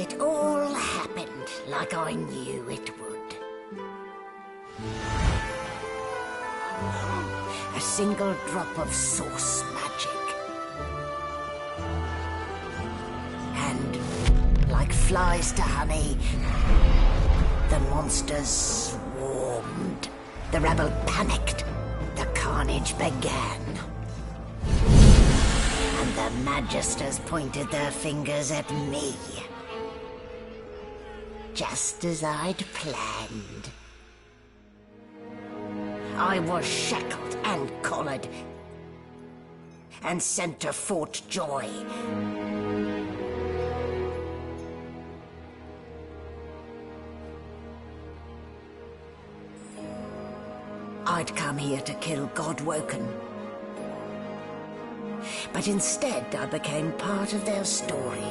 It all happened like I knew it would. A single drop of source magic. And, like flies to honey, the monsters swarmed. The rebel panicked. The carnage began. And the Magisters pointed their fingers at me. Just as I'd planned. I was shackled and collared, and sent to Fort Joy. I'd come here to kill Godwoken. But instead, I became part of their story.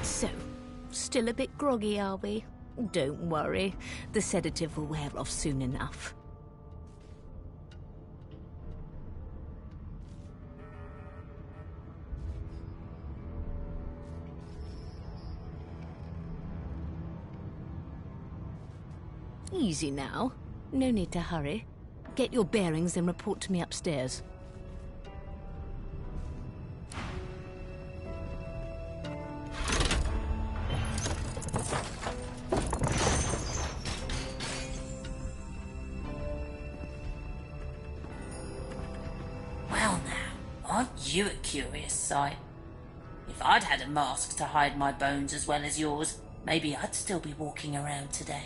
So, still a bit groggy, are we? Don't worry, the sedative will wear off soon enough. Easy now. No need to hurry. Get your bearings and report to me upstairs. Well now, aren't you a curious sight? If I'd had a mask to hide my bones as well as yours, maybe I'd still be walking around today.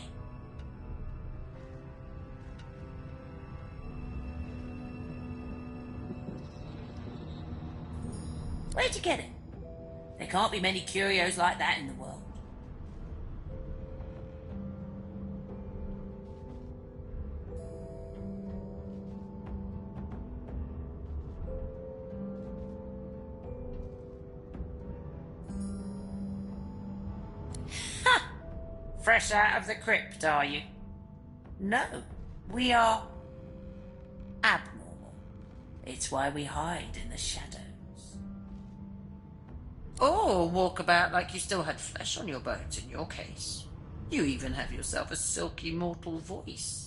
Where'd you get it? There can't be many curios like that in the world. Ha! Fresh out of the crypt, are you? No, we are abnormal. It's why we hide in the shadows. Or walk about like you still had flesh on your bones in your case. You even have yourself a silky mortal voice.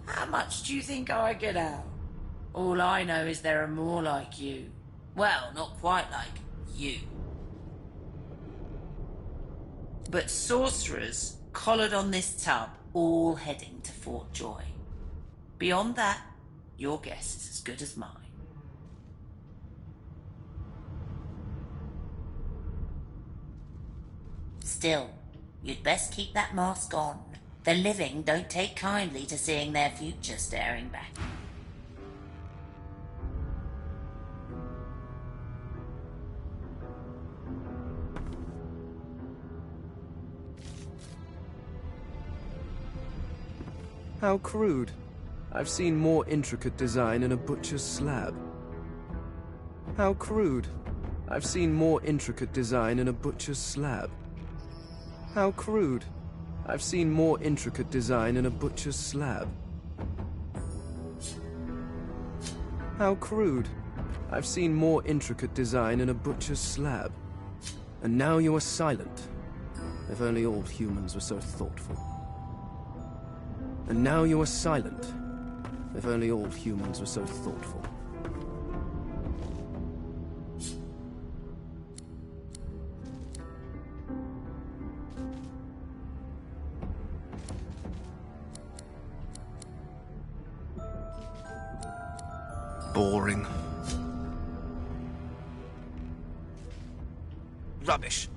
How much do you think I get out? All I know is there are more like you. Well, not quite like you. But sorcerers collared on this tub, all heading to Fort Joy. Beyond that, your guess is as good as mine. Still, you'd best keep that mask on. The living don't take kindly to seeing their future staring back. How crude. I've seen more intricate design in a butcher's slab. How crude. I've seen more intricate design in a butcher's slab. How crude. I've seen more intricate design in a butcher's slab. How crude. I've seen more intricate design in a butcher's slab. And now you are silent. If only all humans were so thoughtful. And now you are silent. If only all humans were so thoughtful. boring. Rubbish.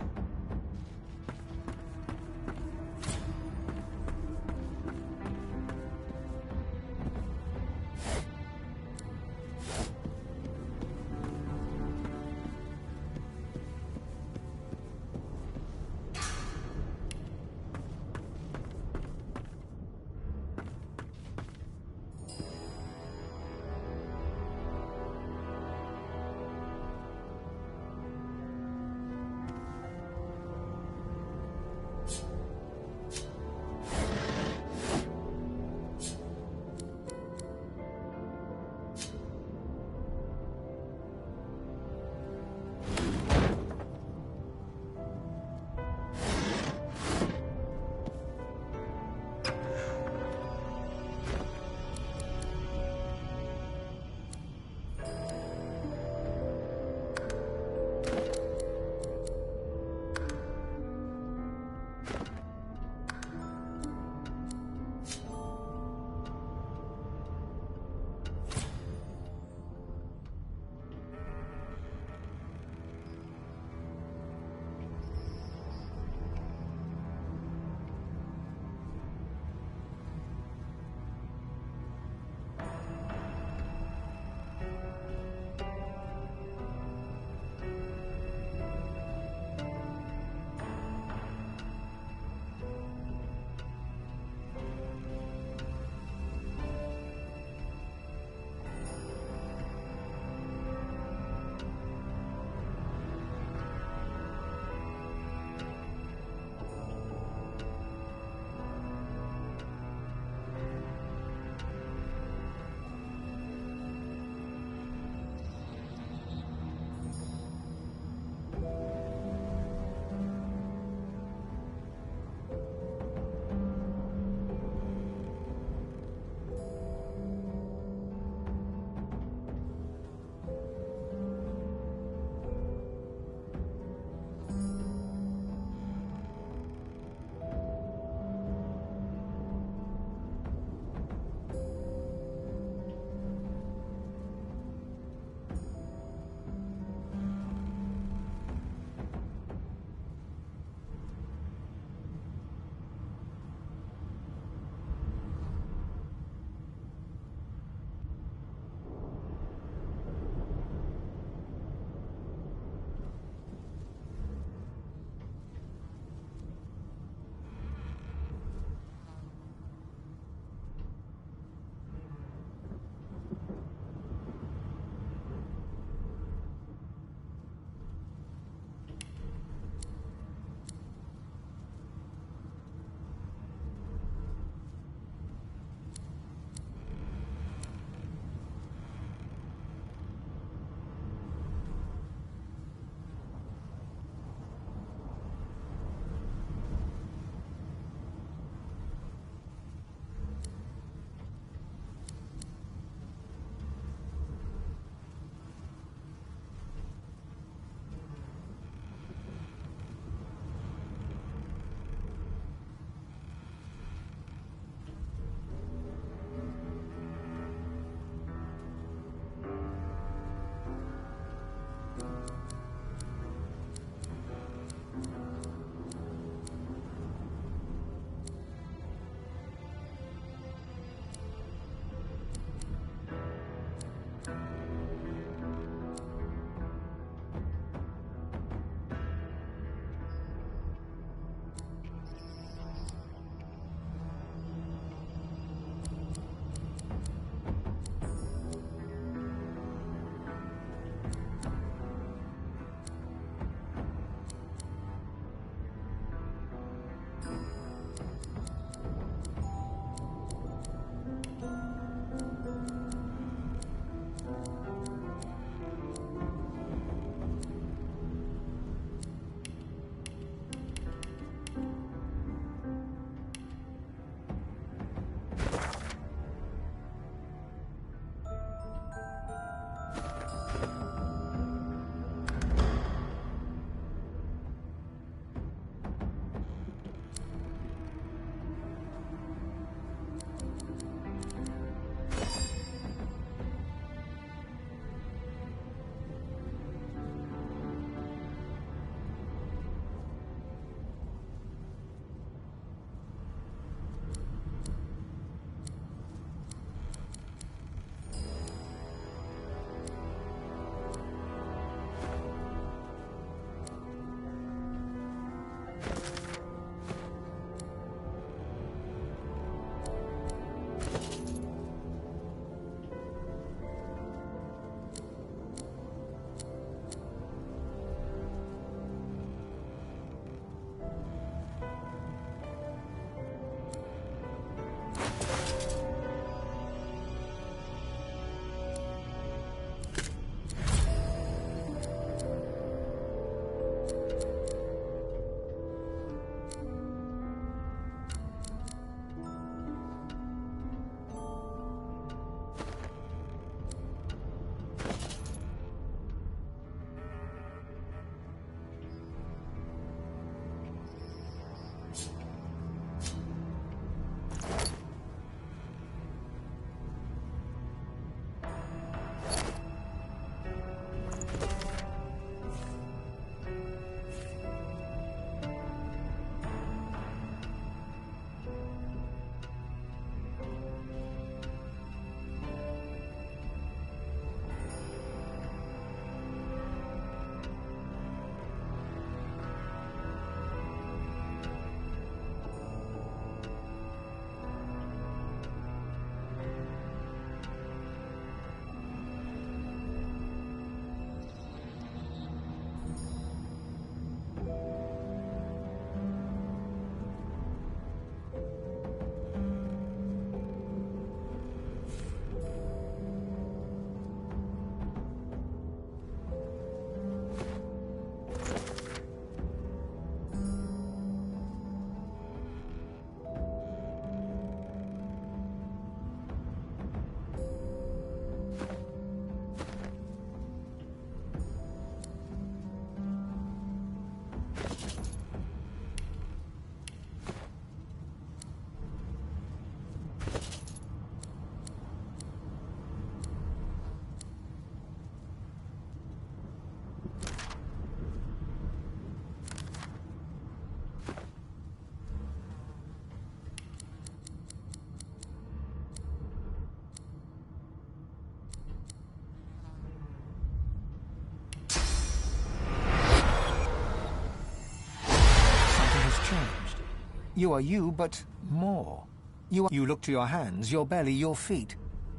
You are you, but more. You look to your hands, your belly, your feet.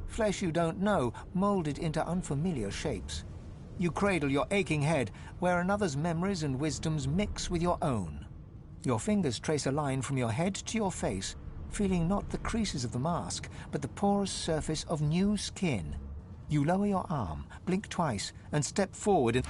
Flesh you don't know, molded into unfamiliar shapes. You cradle your aching head, where another's memories and wisdoms mix with your own. Your fingers trace a line from your head to your face, feeling not the creases of the mask, but the porous surface of new skin. You lower your arm, blink twice, and step forward and...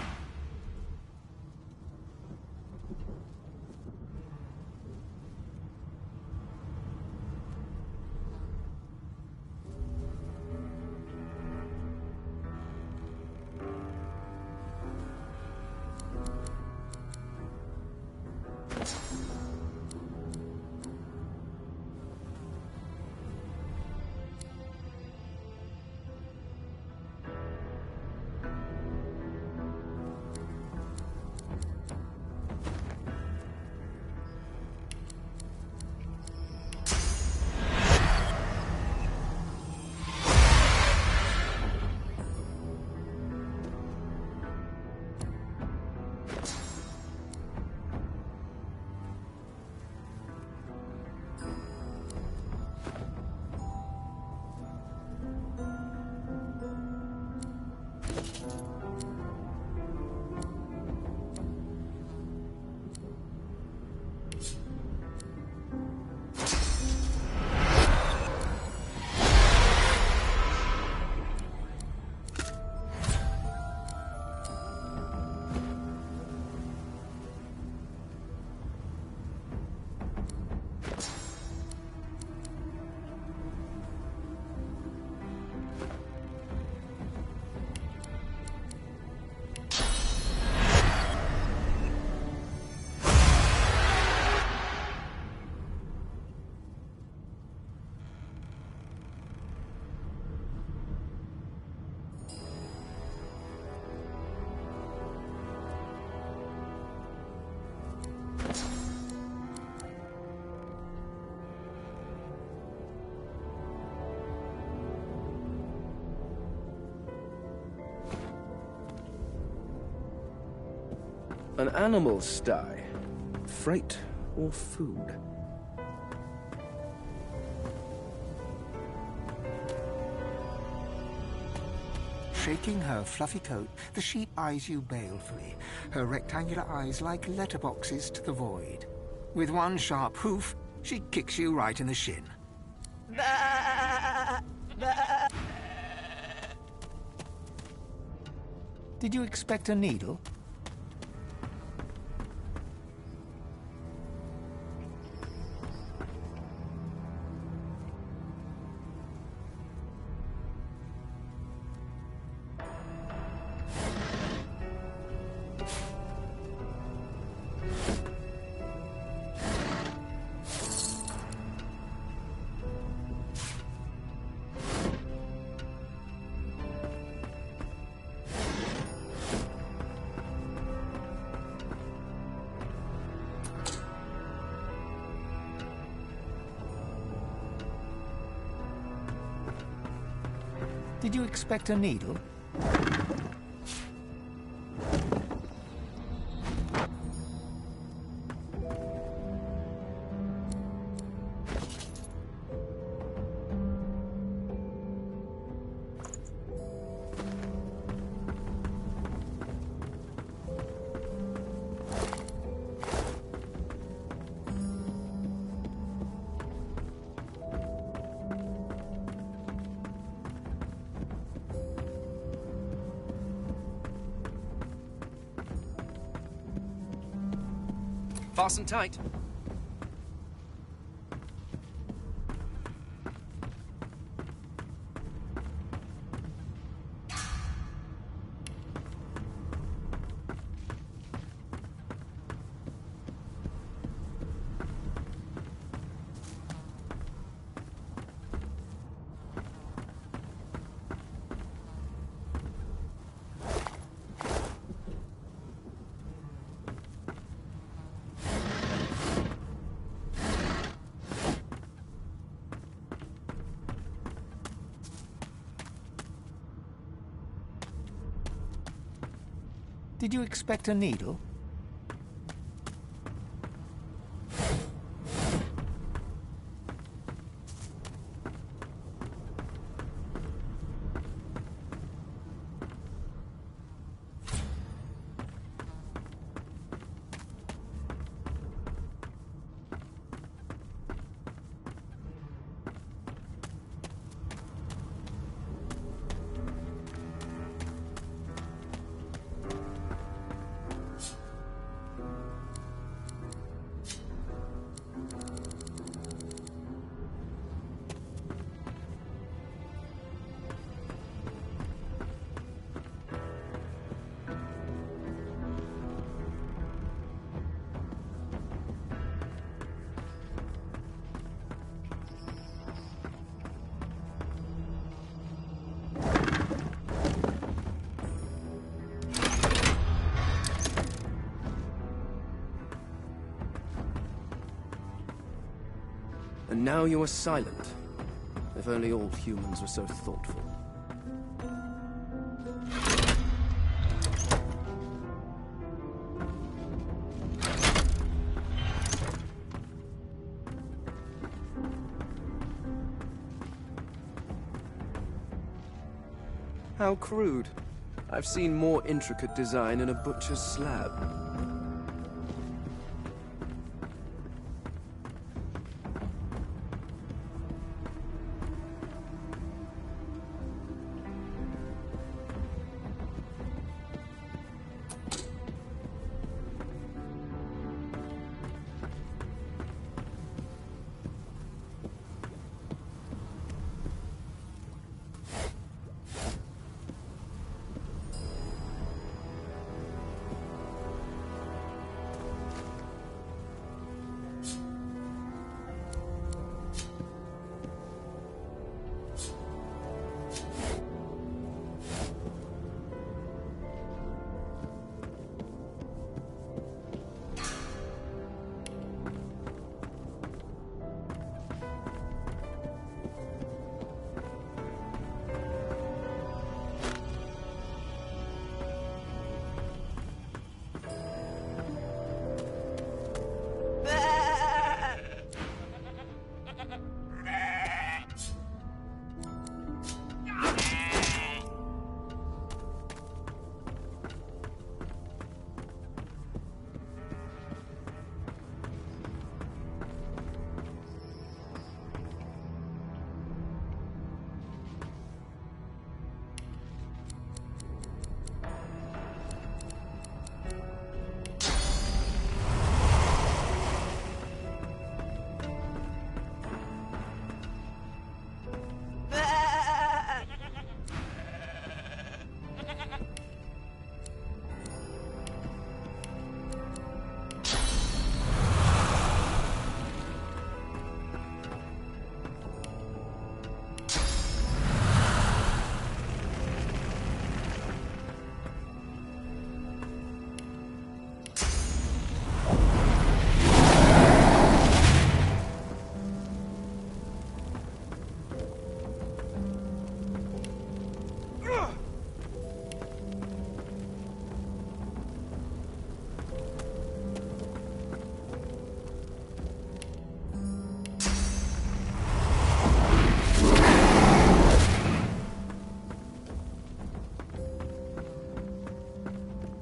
An animal sty. Freight or food? Shaking her fluffy coat, the sheep eyes you balefully, her rectangular eyes like letterboxes to the void. With one sharp hoof, she kicks you right in the shin. Did you expect a needle? Did you expect a needle? Fasten tight. Did you expect a needle? And now you are silent. If only all humans were so thoughtful. How crude. I've seen more intricate design in a butcher's slab.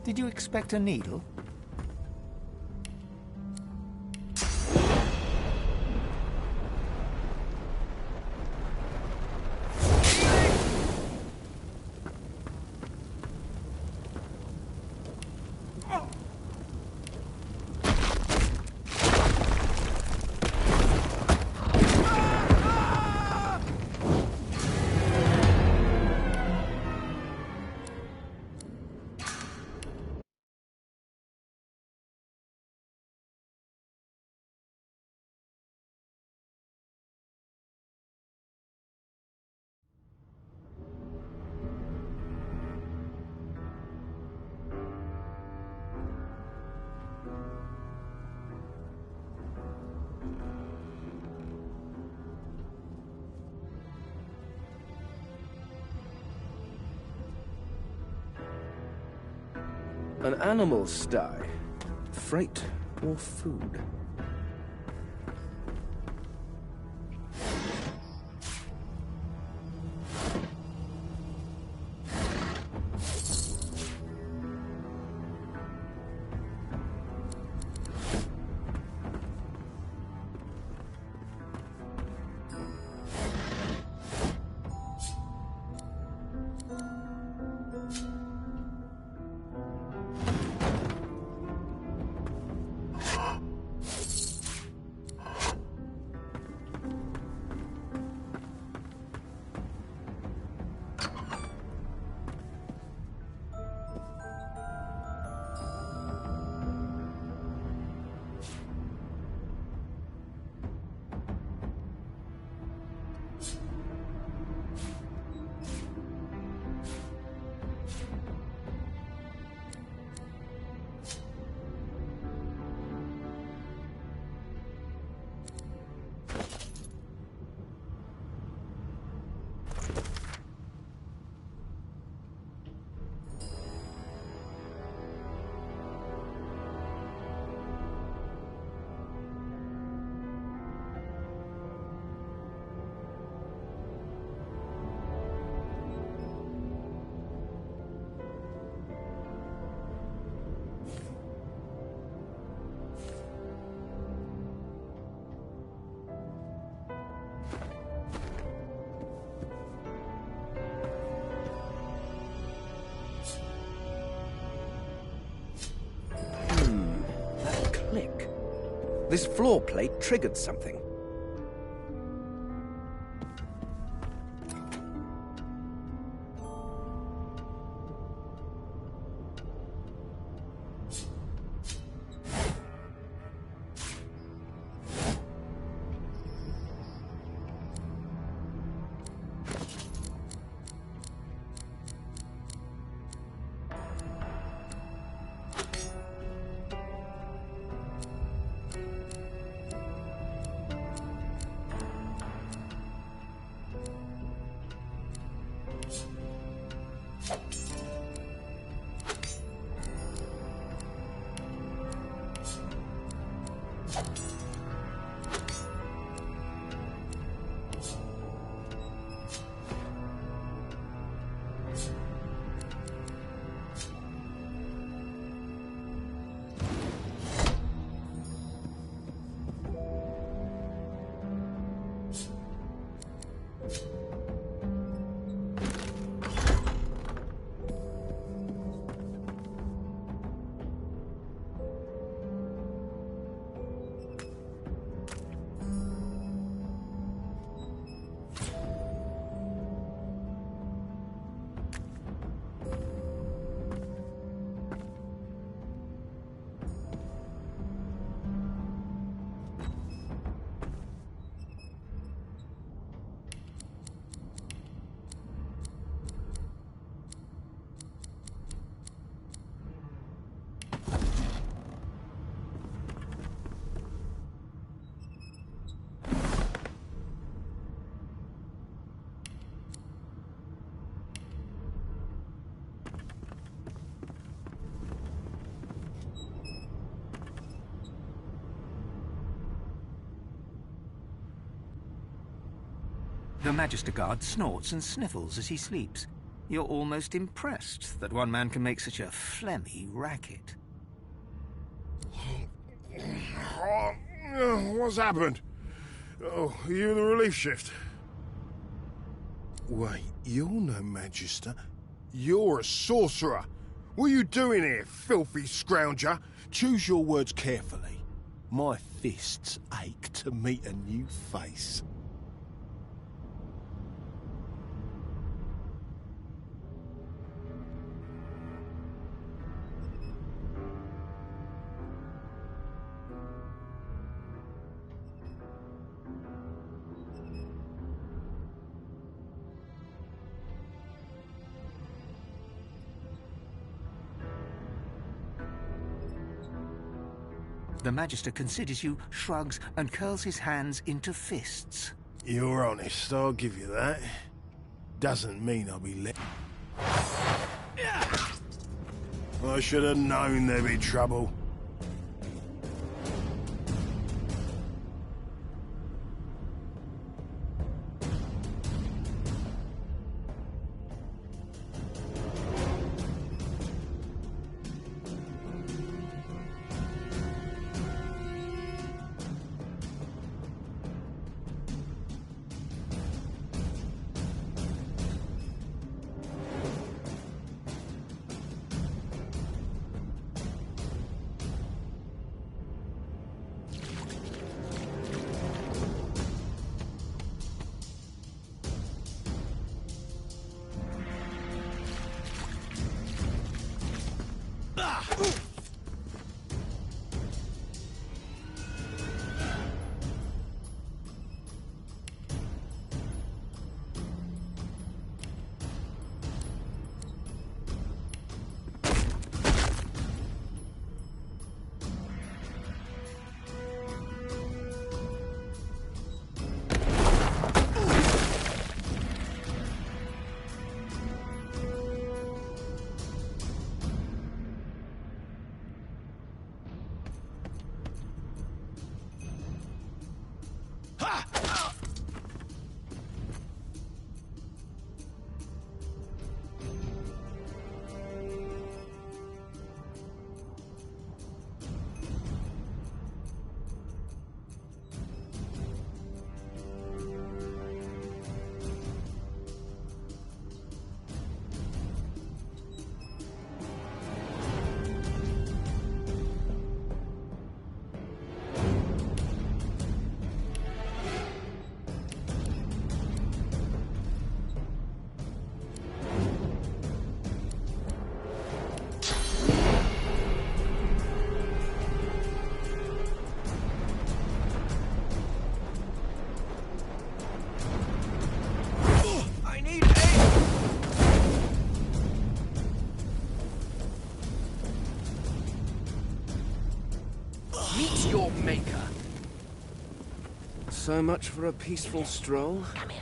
Did you expect a needle? An animal sty. Freight or food? This floor plate triggered something. The Magister Guard snorts and sniffles as he sleeps. You're almost impressed that one man can make such a phlegmy racket. What's happened? Oh, are you in the relief shift? Wait, you're no Magister. You're a sorcerer. What are you doing here, filthy scrounger? Choose your words carefully. My fists ache to meet a new face. The Magister considers you, shrugs, and curls his hands into fists. You're honest, I'll give you that. Doesn't mean I'll be let. I should have known there'd be trouble. face your maker. So much for a peaceful stroll. Come here.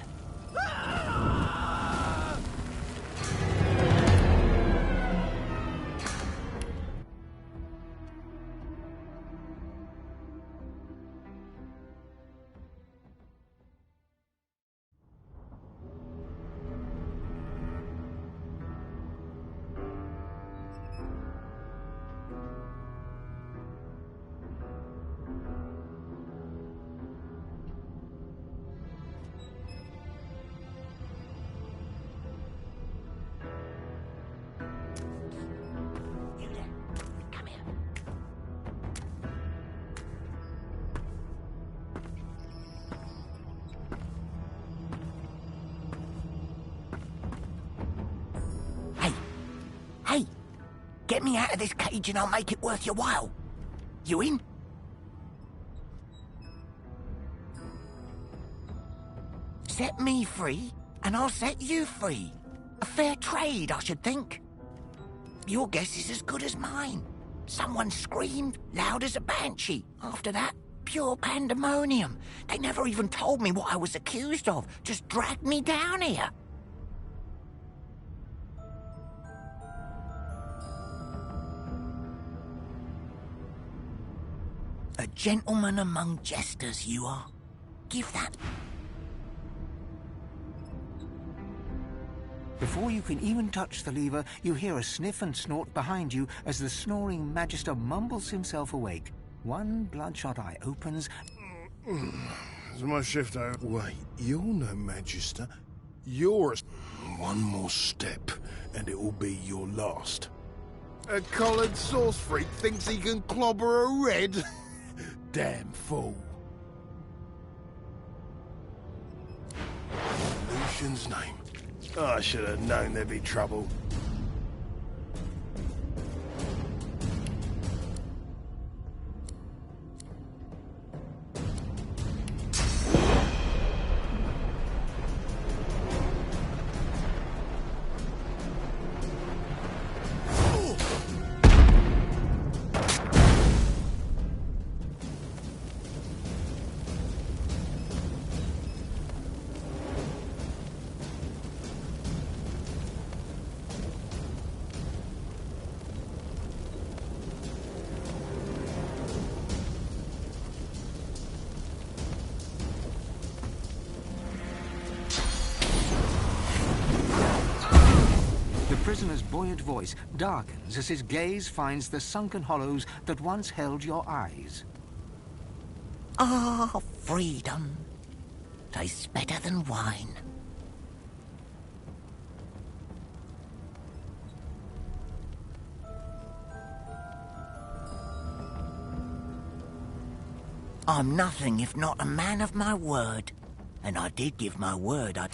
You there. Come here. Hey! Hey! Get me out of this cage and I'll make it worth your while. You in? Set me free, and I'll set you free. A fair trade, I should think. Your guess is as good as mine. Someone screamed loud as a banshee. After that, pure pandemonium. They never even told me what I was accused of. Just dragged me down here. A gentleman among jesters, you are. Give that. Before you can even touch the lever, you hear a sniff and snort behind you as the snoring Magister mumbles himself awake. One bloodshot eye opens. Is my shift over? Wait, you're no Magister. You're one more step, and it will be your last. A collared sauce freak thinks he can clobber a red? Damn fool. Lucian's name. Oh, I should have known there'd be trouble. The prisoner's buoyant voice darkens as his gaze finds the sunken hollows that once held your eyes. Ah, freedom. Tastes better than wine. I'm nothing if not a man of my word. And I did give my word I'd...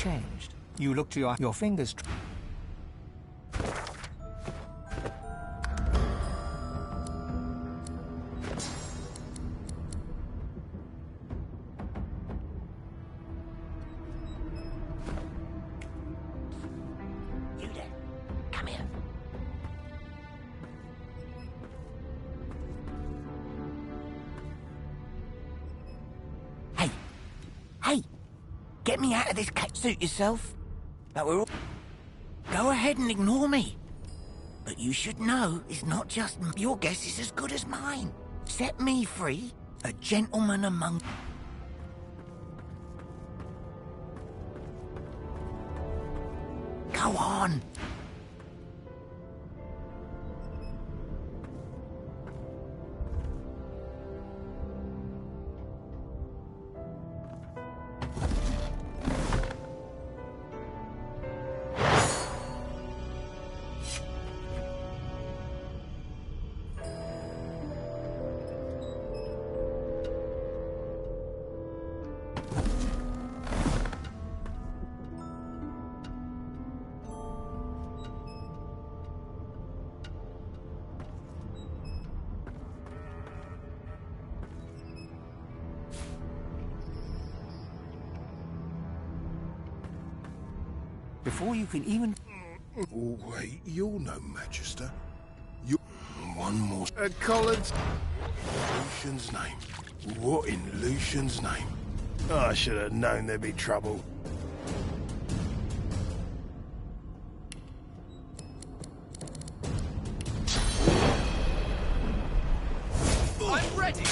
changed. You look to your fingers. You there. Come here. Hey. Hey. Get me out of this catsuit yourself. But we're all... Go ahead and ignore me. But you should know it's not just... Your guess is as good as mine. Set me free, a gentleman among... Go on. Before you can even... Oh, wait, you're no Magister. You're... One more... Collins... Lucian's name. What in Lucian's name? I should have known there'd be trouble. I'm ready!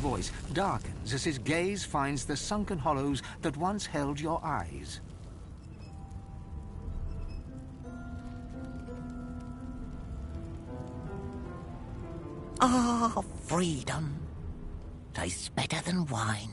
Voice darkens as his gaze finds the sunken hollows that once held your eyes. Ah, freedom. Tastes better than wine.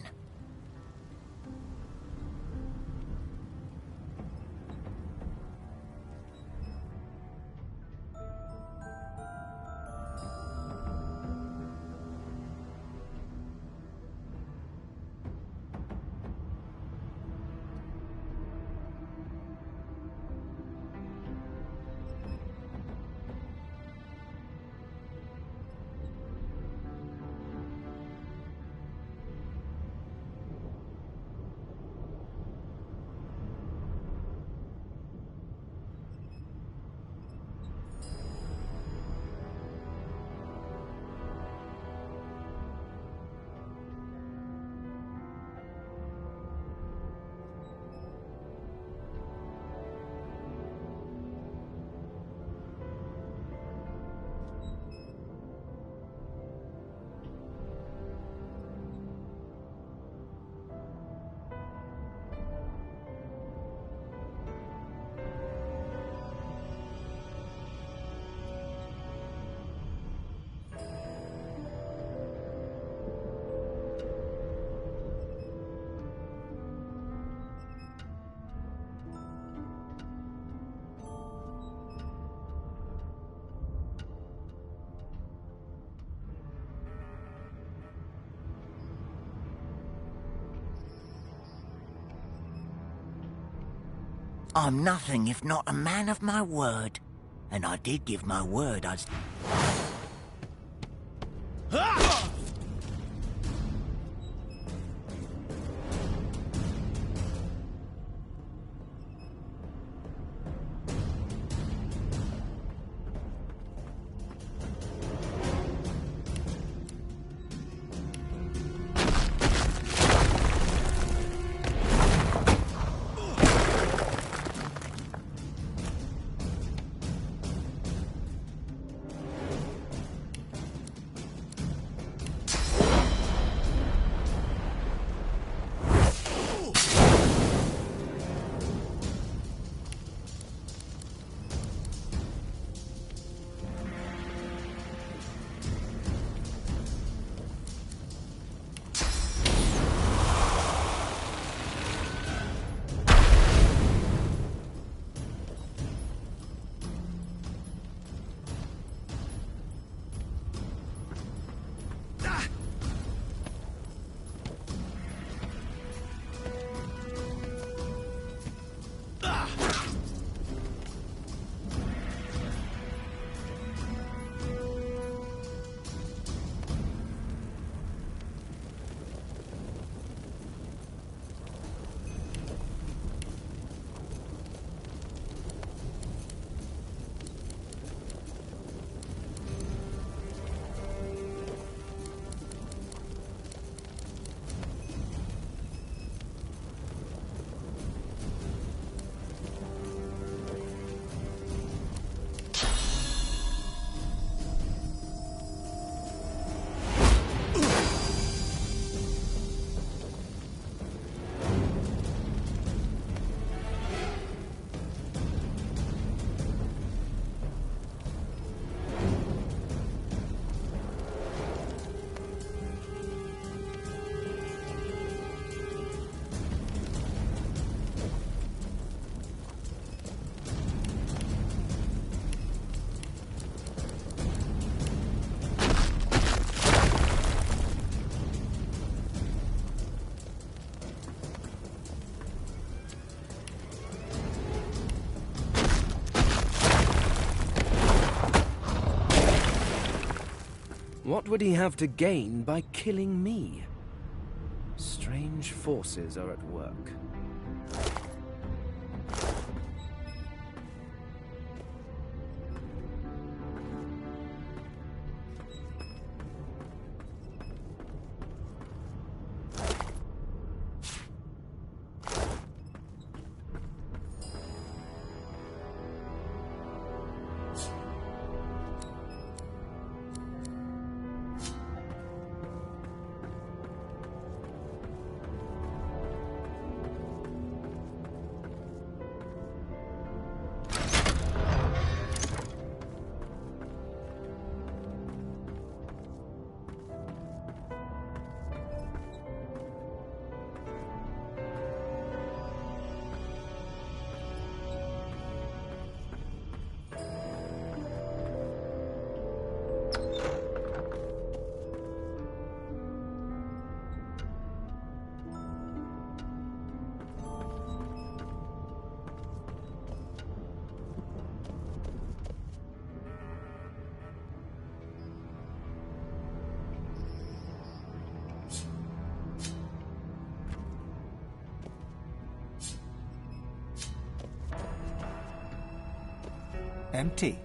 I'm nothing if not a man of my word. And I did give my word I'd... What would he have to gain by killing me? Strange forces are at work. Empty.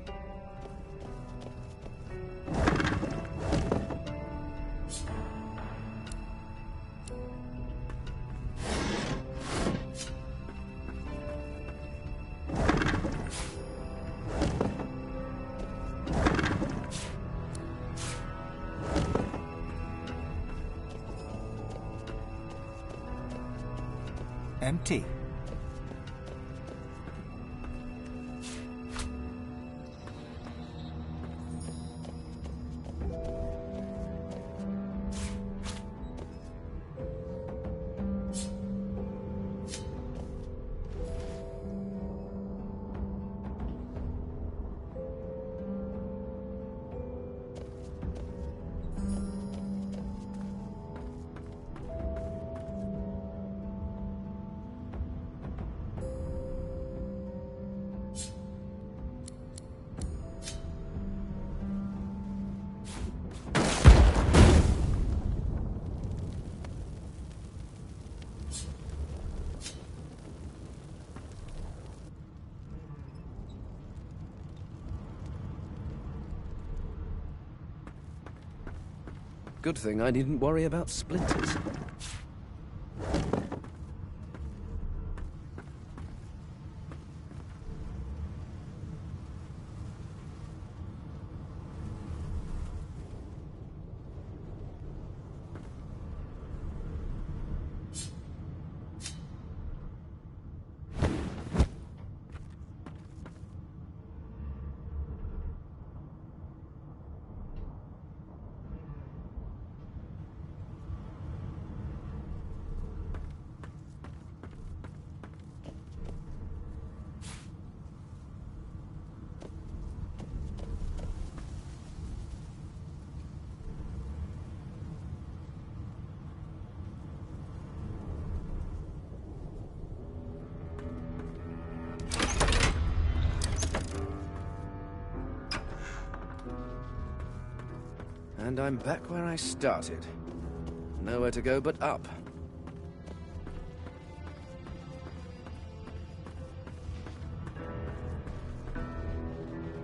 Empty. Good thing I needn't worry about splinters. And I'm back where I started. Nowhere to go but up.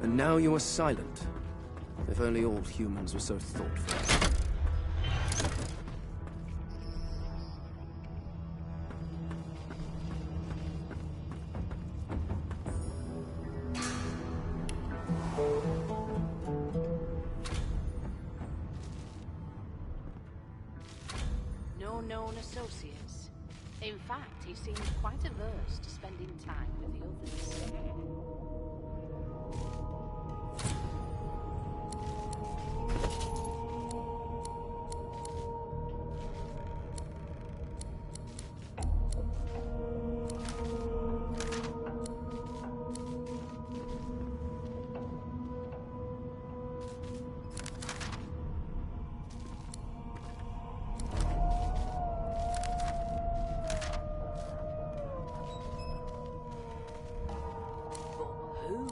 And now you are silent. If only all humans were so thoughtful. No known associates. In fact, he seemed quite averse to spending time with the others. Who?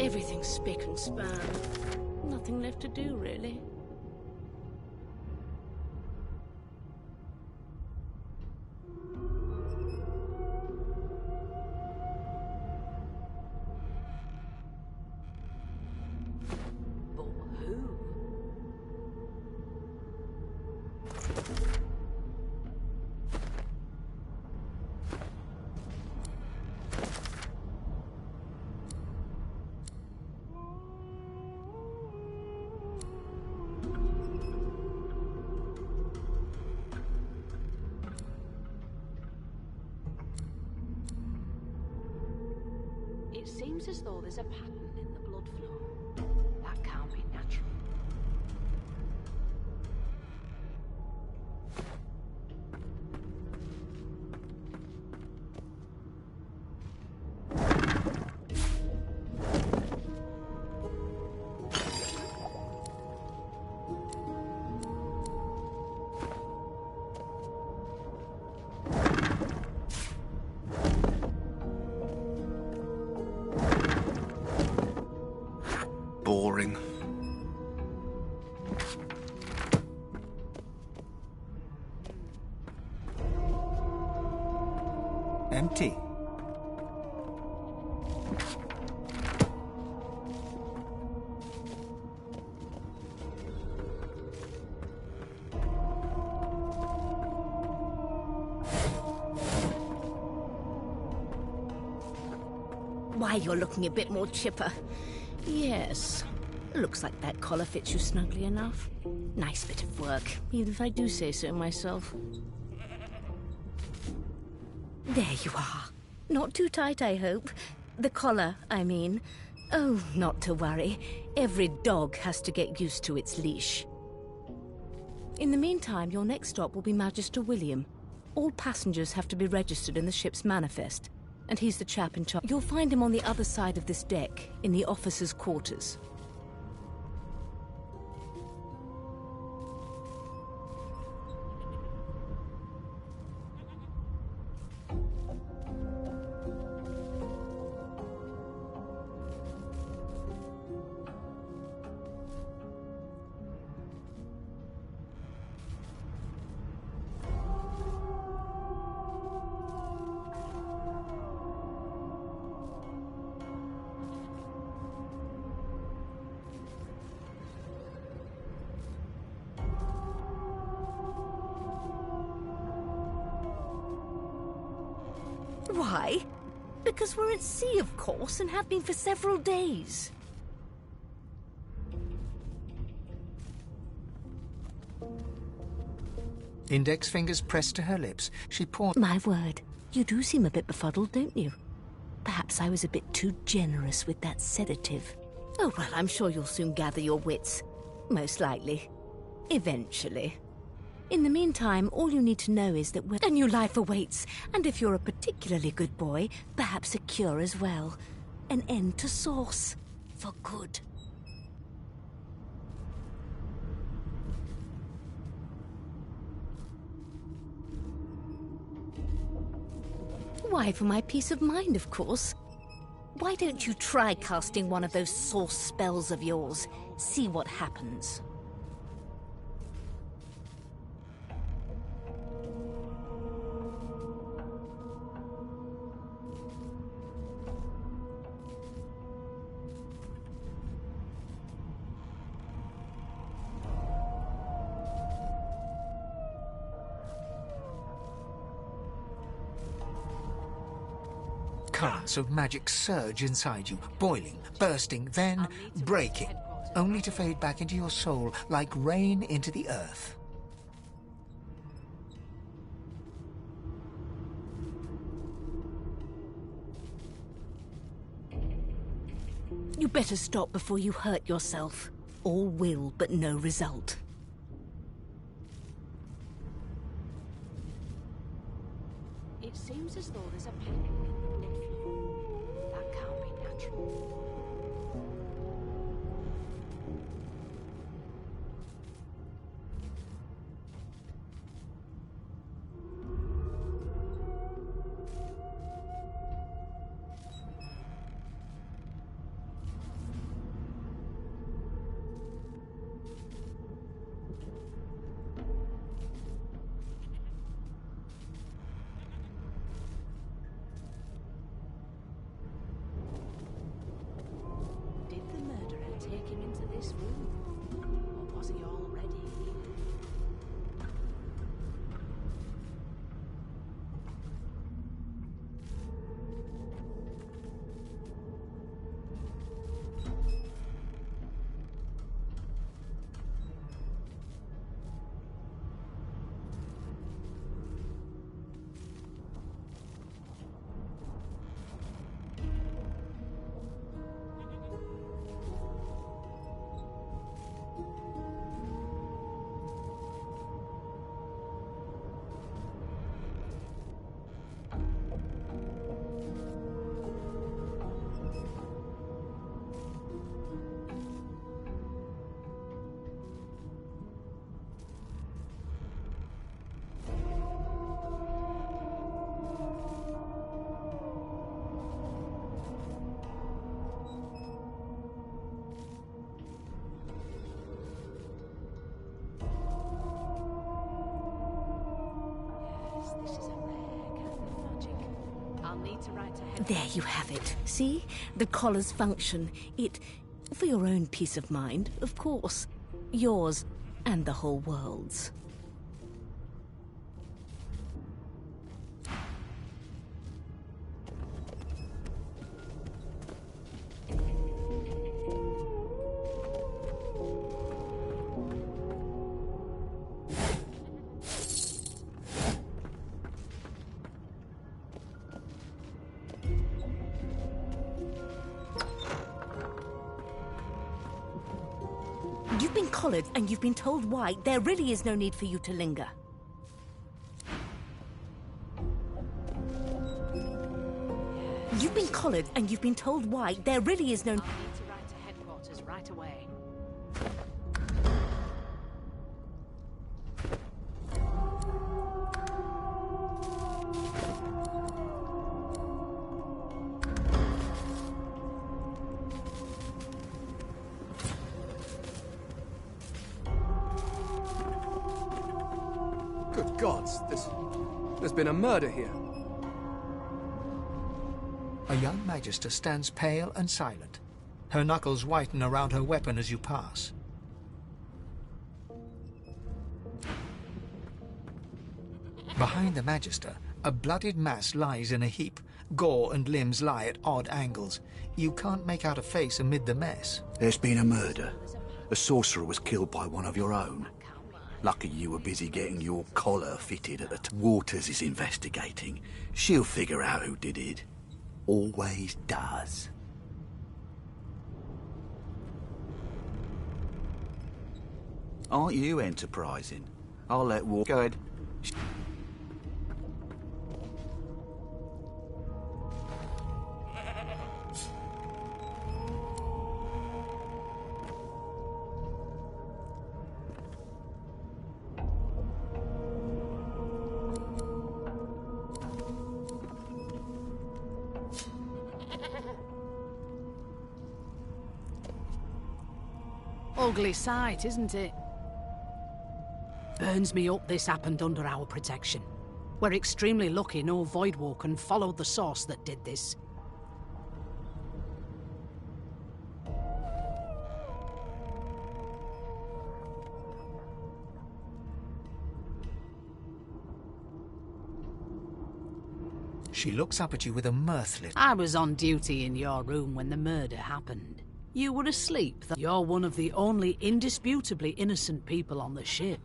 Everything's spick and span. Nothing left to do, really. But who? It seems as though there's a pattern in the blood flow. That can't be natural. Boring. Empty. Why, you're looking a bit more chipper. Yes. Looks like that collar fits you snugly enough. Nice bit of work, even if I do say so myself. There you are. Not too tight, I hope. The collar, I mean. Oh, not to worry. Every dog has to get used to its leash. In the meantime, your next stop will be Magister William. All passengers have to be registered in the ship's manifest, and he's the chap in charge. You'll find him on the other side of this deck, in the officers' quarters. Why? Because we're at sea, of course, and have been for several days. Index fingers pressed to her lips. She paused. My word, you do seem a bit befuddled, don't you? Perhaps I was a bit too generous with that sedative. Oh, well, I'm sure you'll soon gather your wits. Most likely. Eventually. In the meantime, all you need to know is that a new life awaits, and if you're a particularly good boy, perhaps a cure as well. An end to sauce. For good. Why, for my peace of mind, of course. Why don't you try casting one of those sauce spells of yours? See what happens. Currents of magic surge inside you, boiling, bursting, then breaking, only to fade back into your soul like rain into the earth. You better stop before you hurt yourself. All will, but no result. It seems as though there's a pattern in the blood flow. That can't be natural. this room. Or was he already here? This is a rare kind of magic. I'll need to write to head. There you have it. See? The collar's function. It... for your own peace of mind, of course. Yours and the whole world's. You've been collared and you've been told why. There really is no need for you to linger. You've been collared and you've been told why. There really is no... I'll need to write to headquarters right away. Good gods, there's been a murder here. A young magister stands pale and silent. Her knuckles whiten around her weapon as you pass. Behind the magister, a bloodied mass lies in a heap. Gore and limbs lie at odd angles. You can't make out a face amid the mess. There's been a murder. A sorcerer was killed by one of your own. Lucky you were busy getting your collar fitted at the Waters is investigating. She'll figure out who did it. Always does. Aren't you enterprising? I'll let Go ahead. Ugly sight, isn't it? Burns me up this happened under our protection. We're extremely lucky no Voidwalker followed the source that did this. She looks up at you with a mirthless... I was on duty in your room when the murder happened. You were asleep. You're one of the only indisputably innocent people on the ship.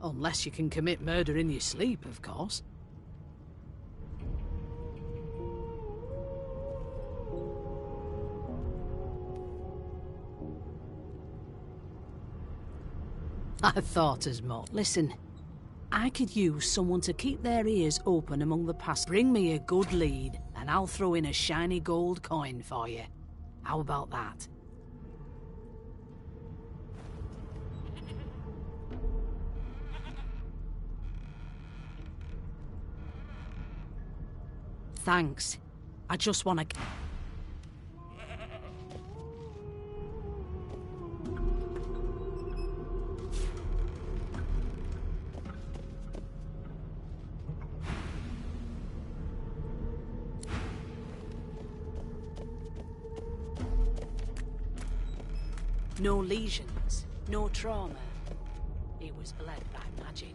Unless you can commit murder in your sleep, of course. I thought as much. Listen, I could use someone to keep their ears open among the past. Bring me a good lead, and I'll throw in a shiny gold coin for you. How about that? Thanks. I just want to... No lesions, no trauma. It was bled by magic.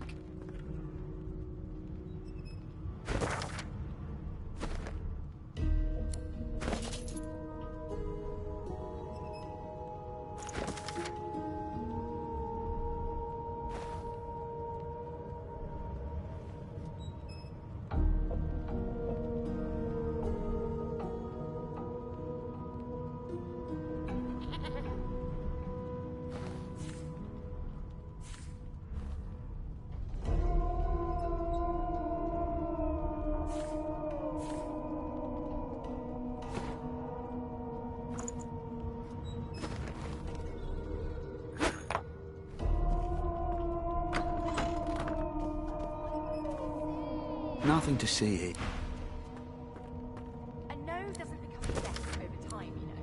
Nothing to see here. A no doesn't become a yes over time, you know.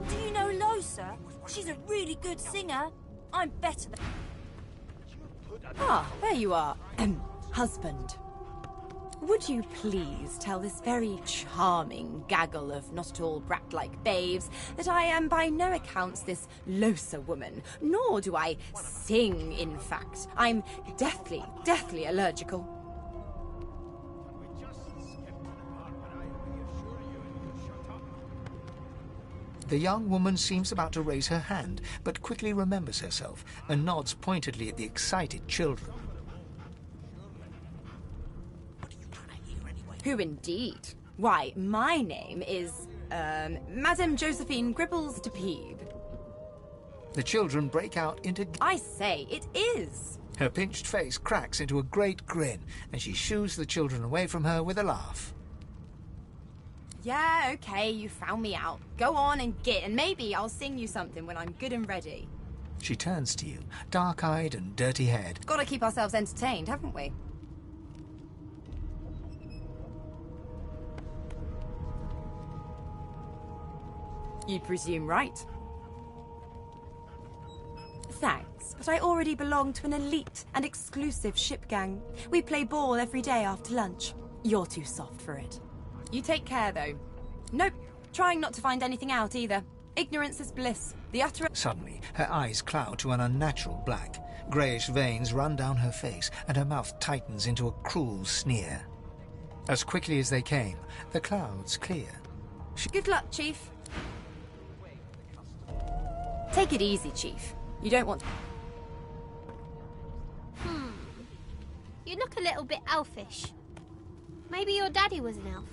Do you know Losa? She's a really good singer. I'm better than... Ah, there you are. Husband. Would you please tell this very charming gaggle of not-at-all brat-like babes that I am by no accounts this Losa woman, nor do I sing, in fact. I'm deathly allergical. The young woman seems about to raise her hand, but quickly remembers herself and nods pointedly at the excited children. Who indeed? Why, my name is, Madame Josephine Gribbles de Peeb. The children break out into... I say, it is! Her pinched face cracks into a great grin, and she shoos the children away from her with a laugh. Yeah, okay, you found me out. Go on and git, and maybe I'll sing you something when I'm good and ready. She turns to you, dark-eyed and dirty-haired. Gotta keep ourselves entertained, haven't we? You presume right. Thanks, but I already belong to an elite and exclusive ship gang. We play ball every day after lunch. You're too soft for it. You take care, though. Nope, trying not to find anything out either. Ignorance is bliss. The utter... Suddenly, her eyes cloud to an unnatural black. Greyish veins run down her face, and her mouth tightens into a cruel sneer. As quickly as they came, the clouds clear. Good luck, Chief. Take it easy, Chief. You don't want... You look a little bit elfish. Maybe your daddy was an elf.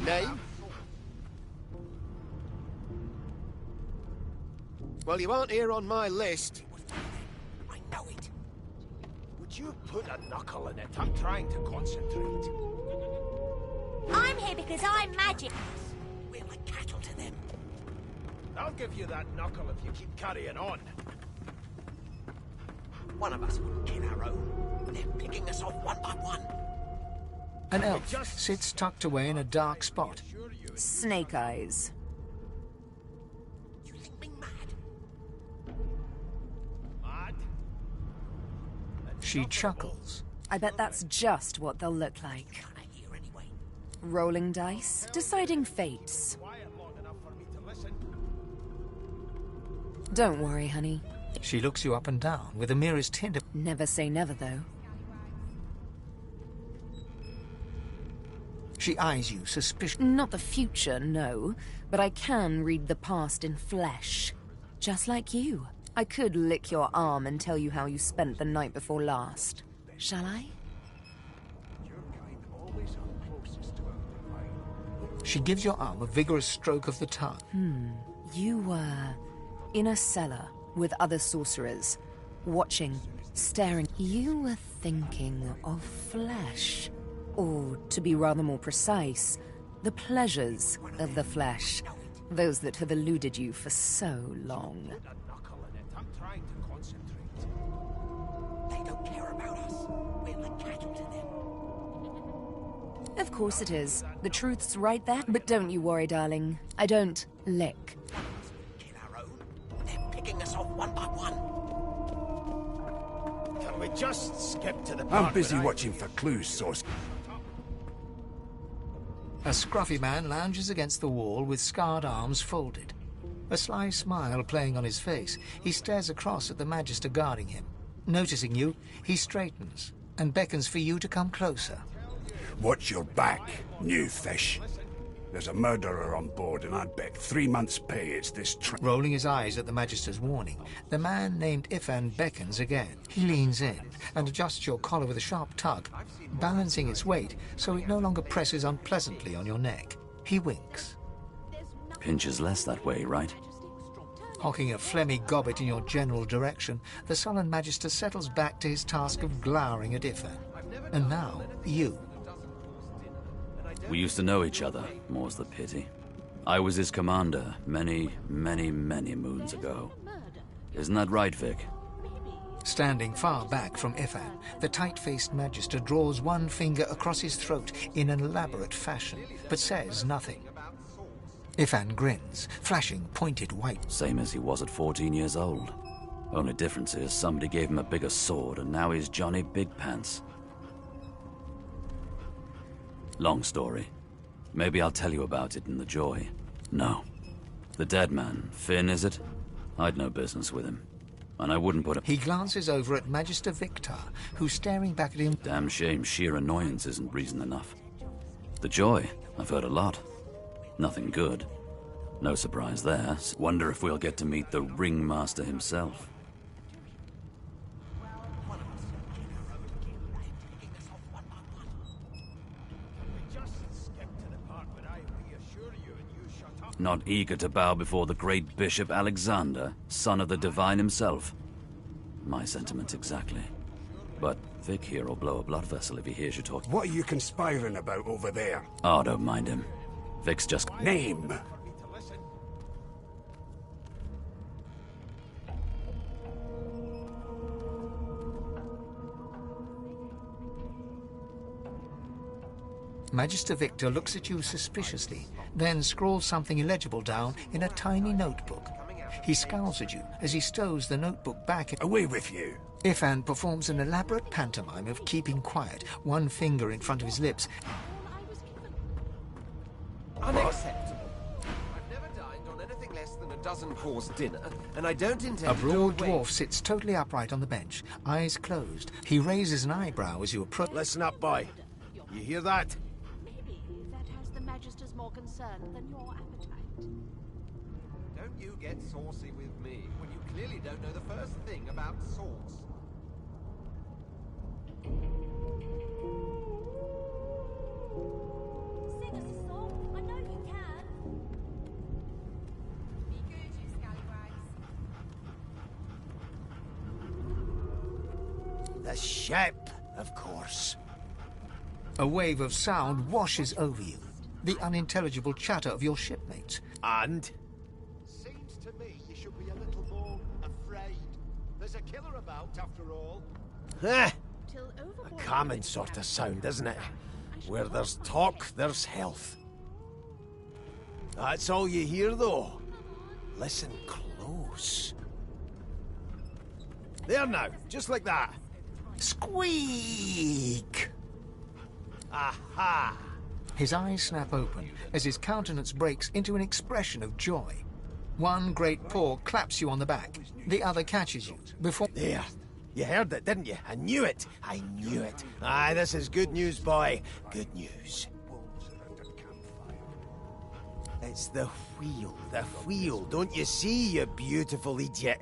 Name? Well, you aren't here on my list. I know it. Would you put a knuckle in it? I'm trying to concentrate. I'm here because I'm magic. We're like cattle to them. I'll give you that knuckle if you keep carrying on. One of us wouldn't kill our own. They're picking us off one by one. An elf sits tucked away in a dark spot. Snake Eyes. You think me mad? Mad? She chuckles. I bet that's just what they'll look like. Kinda here anyway. Rolling dice, deciding fates. Quiet long enough for me to listen. Don't worry, honey. She looks you up and down with the merest hint of... Never say never, though. She eyes you suspiciously. Not the future, no. But I can read the past in flesh. Just like you. I could lick your arm and tell you how you spent the night before last. Shall I? She gives your arm a vigorous stroke of the tongue. You were in a cellar with other sorcerers, watching, staring. You were thinking of flesh. Or, to be rather more precise, the pleasures of the flesh. Those that have eluded you for so long. They don't care about us. We're like cattle to them. Of course it is. The truth's right there. But don't you worry, darling. I don't lick. Kill our own. They're picking us off one by one. Can we just skip to the part I'm busy where I- watching for clues, source. A scruffy man lounges against the wall with scarred arms folded. A sly smile playing on his face, he stares across at the Magister guarding him. Noticing you, he straightens and beckons for you to come closer. Watch your back, new fish. There's a murderer on board, and I bet 3 months' pay it's this Rolling his eyes at the Magister's warning, the man named Ifan beckons again. He leans in and adjusts your collar with a sharp tug, balancing its weight so it no longer presses unpleasantly on your neck. He winks. Pinches less that way, right? Hocking a phlegmy gobbet in your general direction, the sullen Magister settles back to his task of glowering at Ifan. And now, you. We used to know each other, more's the pity. I was his commander many, many, many moons ago. Isn't that right, Vic? Standing far back from Ifan, the tight-faced Magister draws one finger across his throat in an elaborate fashion, but says nothing. Ifan grins, flashing pointed white. Same as he was at 14 years old. Only difference is somebody gave him a bigger sword and now he's Johnny Big Pants. Long story. Maybe I'll tell you about it in the Joy. No. The dead man, Finn, is it? I'd no business with him. And I wouldn't put him... He glances over at Magister Victor, who's staring back at him. Damn shame sheer annoyance isn't reason enough. The Joy, I've heard a lot. Nothing good. No surprise there. Wonder if we'll get to meet the Ringmaster himself. Not eager to bow before the great Bishop Alexander, son of the Divine himself. My sentiments exactly. But Vic here will blow a blood vessel if he hears you talk. What are you conspiring about over there? Oh, don't mind him. Vic's just... Name! Magister Victor looks at you suspiciously, then scrawls something illegible down in a tiny notebook. He scowls at you as he stows the notebook back. Away with you! Ifan performs an elaborate pantomime of keeping quiet, one finger in front of his lips. Unacceptable. I've never dined on anything less than a dozen-course dinner, and I don't intend A to broad do away. dwarf sits totally upright on the bench, eyes closed. He raises an eyebrow as you approach. Listen up, boy. You hear that? Maybe that has the Magister's more concern than your appetite. Don't you get saucy with me when you clearly don't know the first thing about sauce. Sing us a song. I know you can. Be good, you scallywags. The ship, of course. A wave of sound washes over you, the unintelligible chatter of your shipmates. And? Seems to me you should be a little more afraid. There's a killer about, after all. A common sort of sound, isn't it? Where there's talk, there's health. That's all you hear, though. Listen close. There now, just like that. Squeak! Aha! His eyes snap open as his countenance breaks into an expression of joy. One great paw claps you on the back. The other catches you before... There. You heard it, didn't you? I knew it. I knew it. Aye, this is good news, boy. Good news. It's the wheel. The wheel. Don't you see, you beautiful idiot?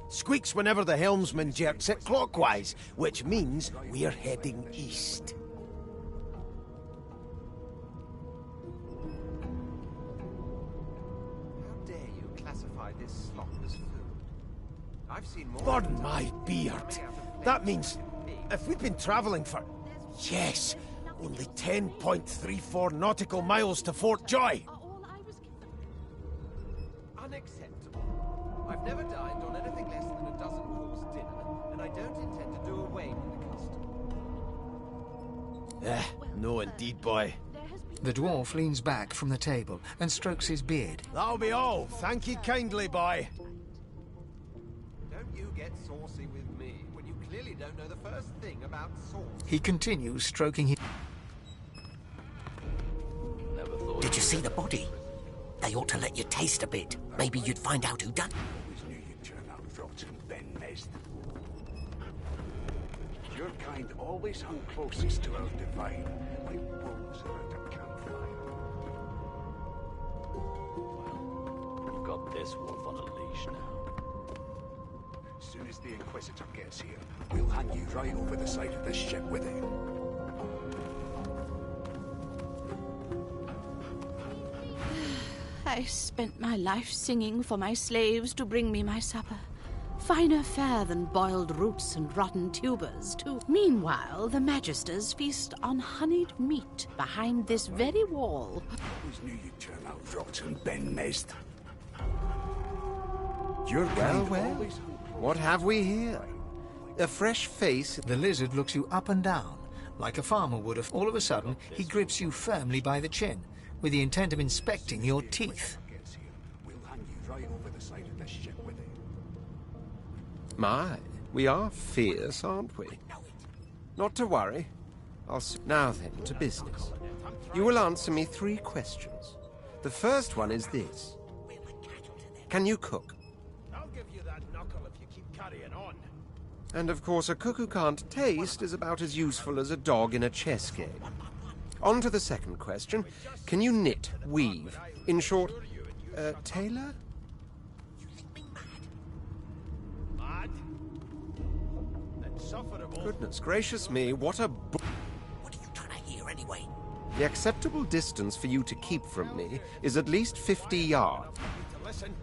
Squeaks whenever the helmsman jerks it clockwise, which means we're heading east. How dare you classify Burn my beard. That means if we'd been travelling for, yes, only 10.34 nautical miles to Fort Joy. Unacceptable. I've never dined on anything less than a dozen-course dinner, and I don't intend to do away with the custom. No indeed, boy. The dwarf leans back from the table and strokes his beard. That'll be all. Thank you kindly, boy. Don't you get saucy with me when you clearly don't know the first thing about sauce. He continues stroking his... Did you see the body? They ought to let you taste a bit. Maybe you'd find out who done it. Always knew you'd turn out rotten, Ben Nest. Your kind always hung closest to our divine, like wolves around a campfire. We've got this wolf on a leash now. As soon as the Inquisitor gets here, we'll hang you right over the side of this ship with him. I spent my life singing for my slaves to bring me my supper. Finer fare than boiled roots and rotten tubers, too. Meanwhile, the Magisters feast on honeyed meat behind this very wall. Always knew you'd turn out rotten, Ben Nest. Your Well, kind well. always hung What have we here? A fresh face. The lizard looks you up and down, like a farmer would if all of a sudden he grips you firmly by the chin, with the intent of inspecting your teeth. We'll hang you right over the side of this ship with him. My, we are fierce, aren't we? Not to worry. Now then, to business. You will answer me 3 questions. The first one is this. Can you cook? I'll give you that knuckle if you keep carrying on. And of course, a cook who can't taste is about as useful as a dog in a chess game. On to the second question. Can you knit, weave? In short, tailor? Mad? Insufferable. Goodness gracious me, what a What are you trying to hear anyway? The acceptable distance for you to keep from me is at least 50 yards. Listen.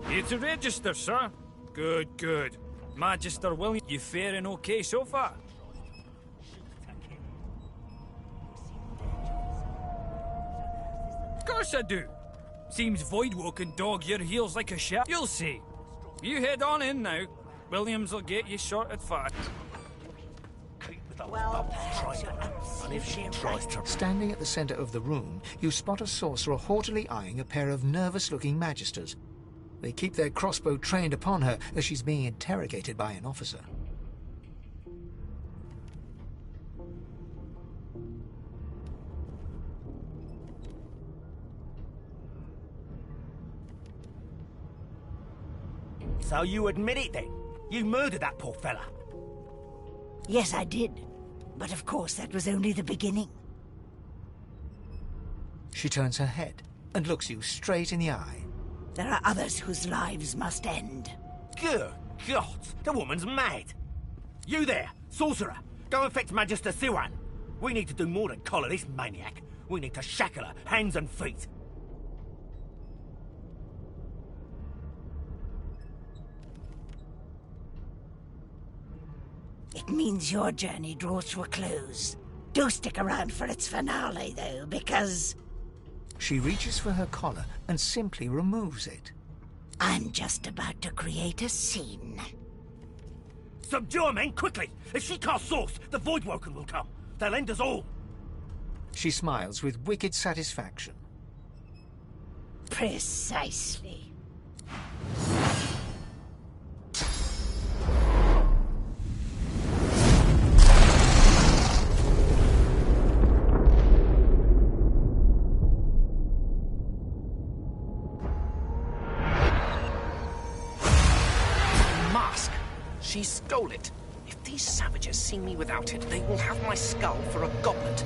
Here to register, sir. Good, good. Magister William, you faring okay so far? Of course I do. Seems Voidwalk can dog your heels like a shaft. You'll see. You head on in now. Williams will get you sorted fast. Standing at the center of the room, you spot a sorcerer haughtily eyeing a pair of nervous-looking magisters. They keep their crossbow trained upon her as she's being interrogated by an officer. So you admit it then? You murdered that poor fella? Yes, I did. But of course, that was only the beginning. She turns her head and looks you straight in the eye. There are others whose lives must end. Good God, the woman's mad. You there, sorcerer, go and fetch Magister Siwan. We need to do more than collar this maniac. We need to shackle her, hands and feet. It means your journey draws to a close. Do stick around for its finale, though, because... She reaches for her collar and simply removes it. I'm just about to create a scene. Subdue her, men, quickly! If she casts Source, the Voidwoken will come. They'll end us all. She smiles with wicked satisfaction. Precisely. She stole it. If these savages see me without it, they will have my skull for a goblet.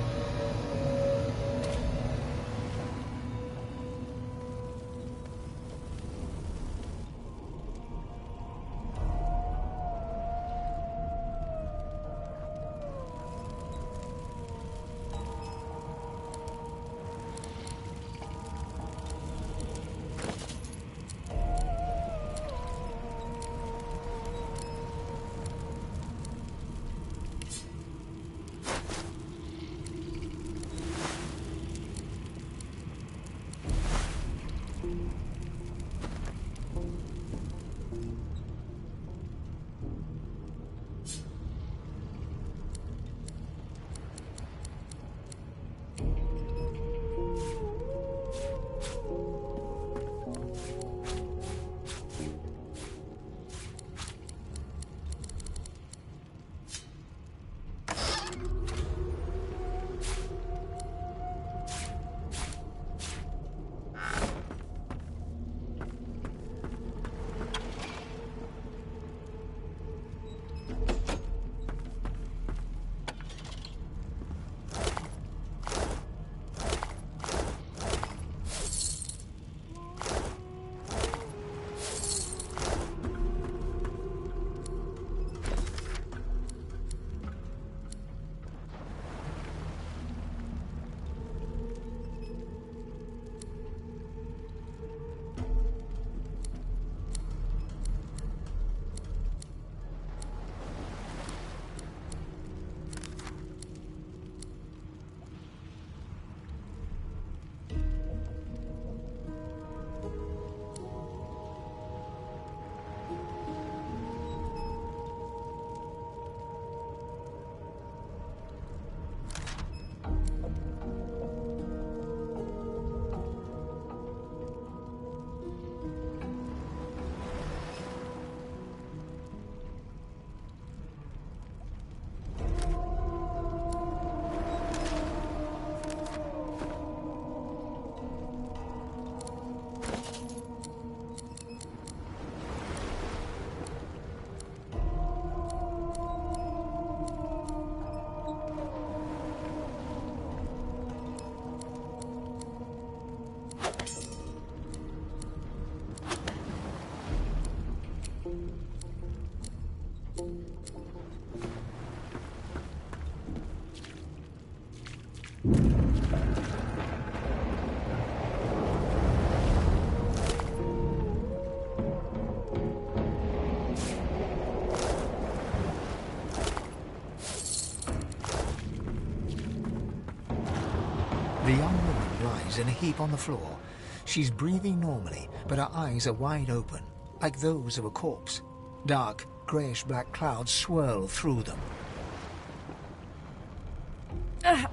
The young woman lies in a heap on the floor. She's breathing normally, but her eyes are wide open, like those of a corpse. Dark, greyish-black clouds swirl through them. No.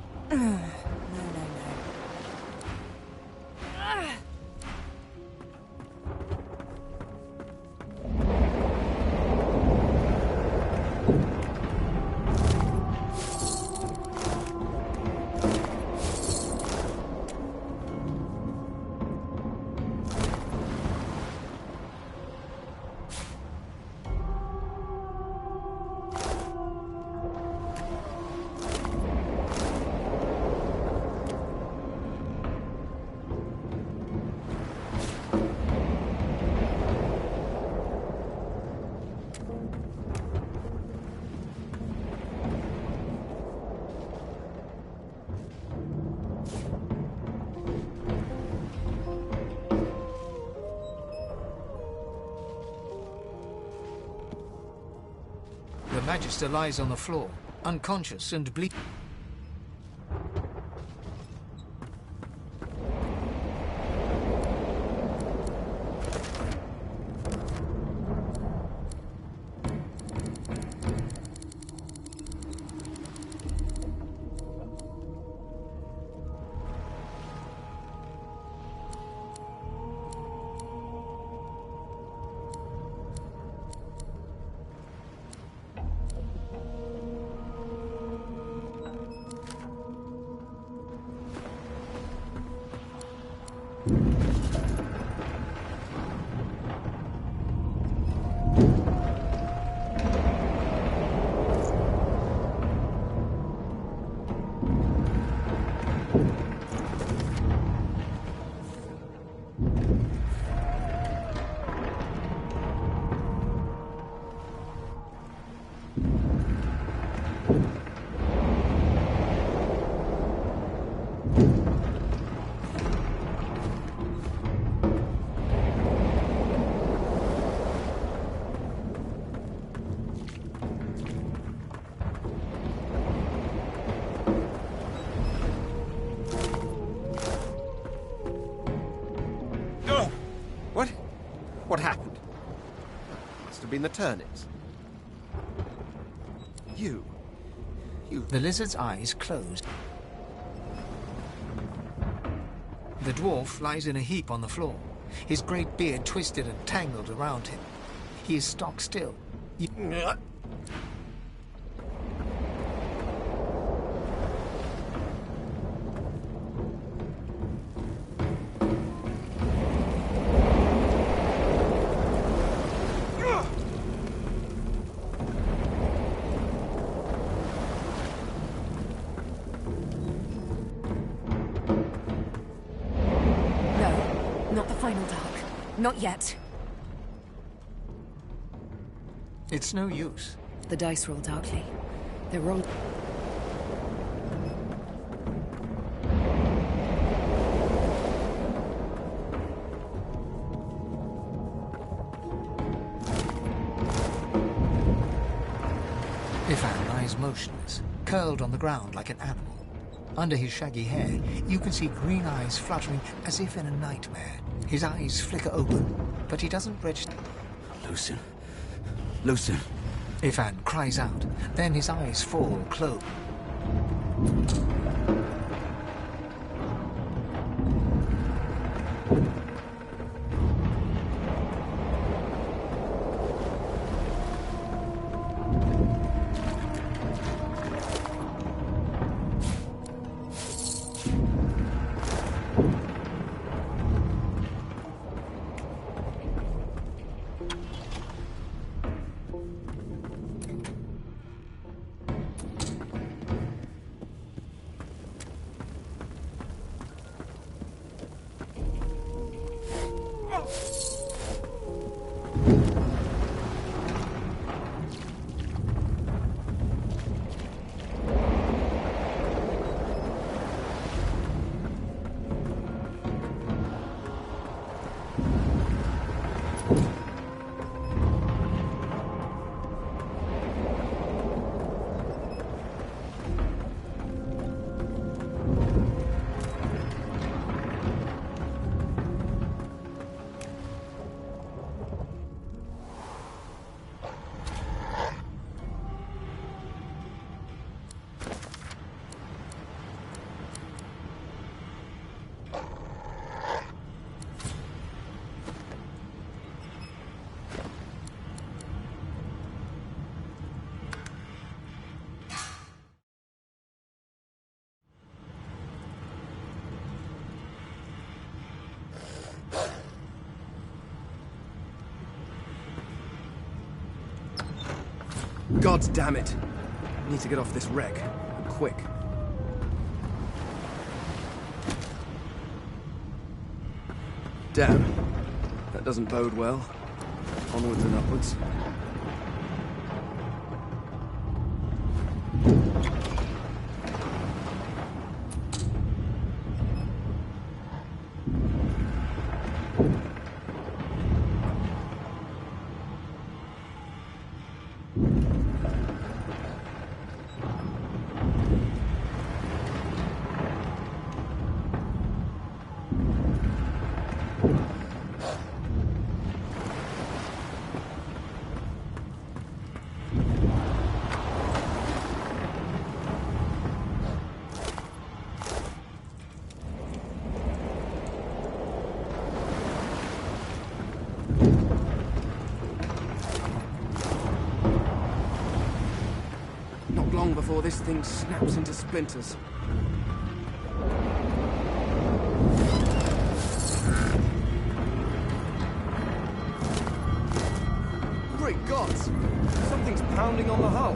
The Magister lies on the floor, unconscious and bleeding. What happened? Must have been the turnips. You. The lizard's eyes closed. The dwarf lies in a heap on the floor, his great beard twisted and tangled around him. He is stock still. Not the final dark. Not yet. It's no use. The dice roll darkly. They're wrong. Ifan lies motionless, curled on the ground like an animal. Under his shaggy hair, you can see green eyes fluttering as if in a nightmare. His eyes flicker open, but he doesn't register. Lucien. Lucien. Ifan cries out, then his eyes fall close. God damn it! I need to get off this wreck. Quick. Damn. That doesn't bode well. Onwards and upwards. Long before this thing snaps into splinters. Great gods! Something's pounding on the hull.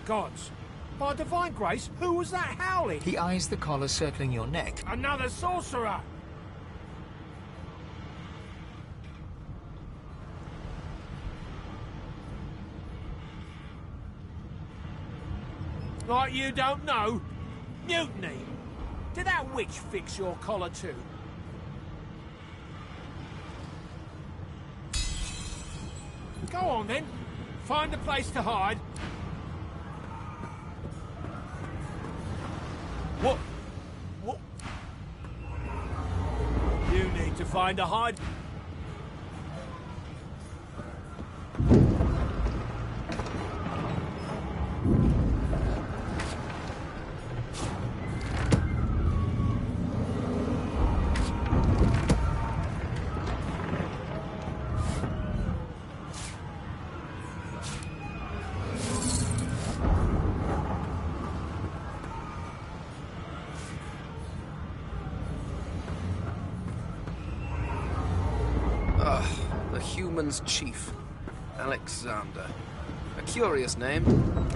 Gods. By divine grace, who was that howling? He eyes the collar circling your neck. Another sorcerer! Like you don't know? Mutiny! Did that witch fix your collar too? Go on then. Find a place to hide. What? What? You need to find a hide. The human's chief, Alexander. A curious name,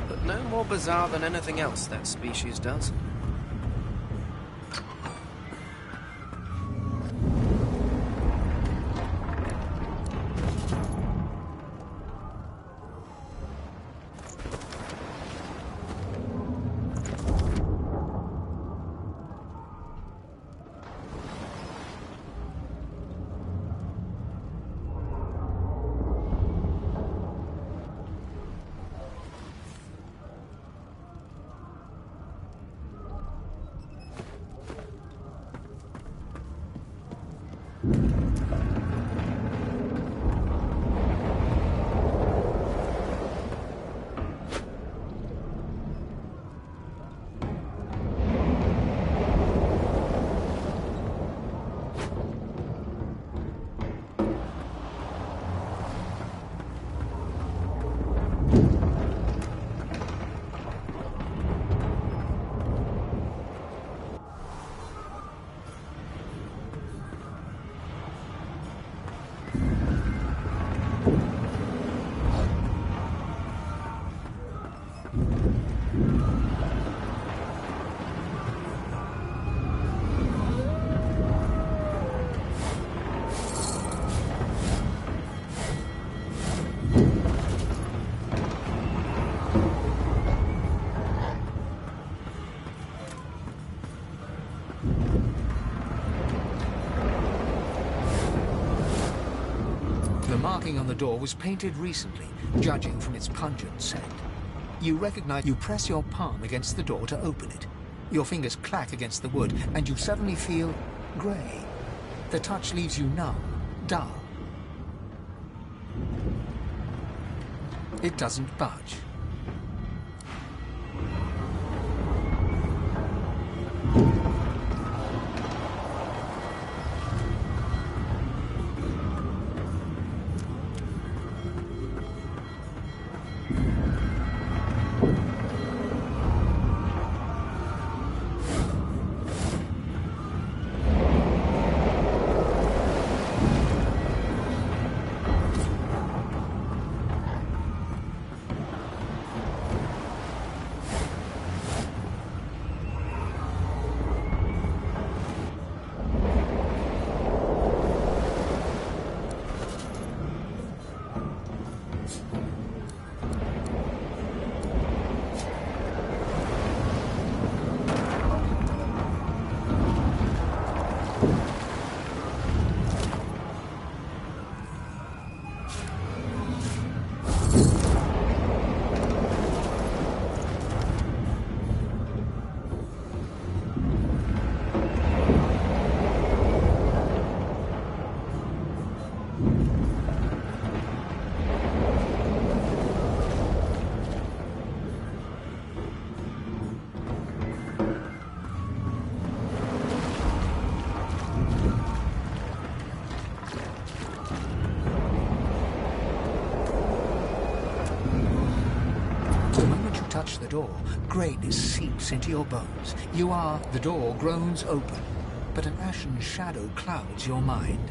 but no more bizarre than anything else that species does. marking on the door was painted recently, judging from its pungent scent. You recognize. You press your palm against the door to open it. Your fingers clack against the wood, and you suddenly feel grey. The touch leaves you numb, dull. It doesn't budge. The door, greyness seeps into your bones. The door groans open, but an ashen shadow clouds your mind.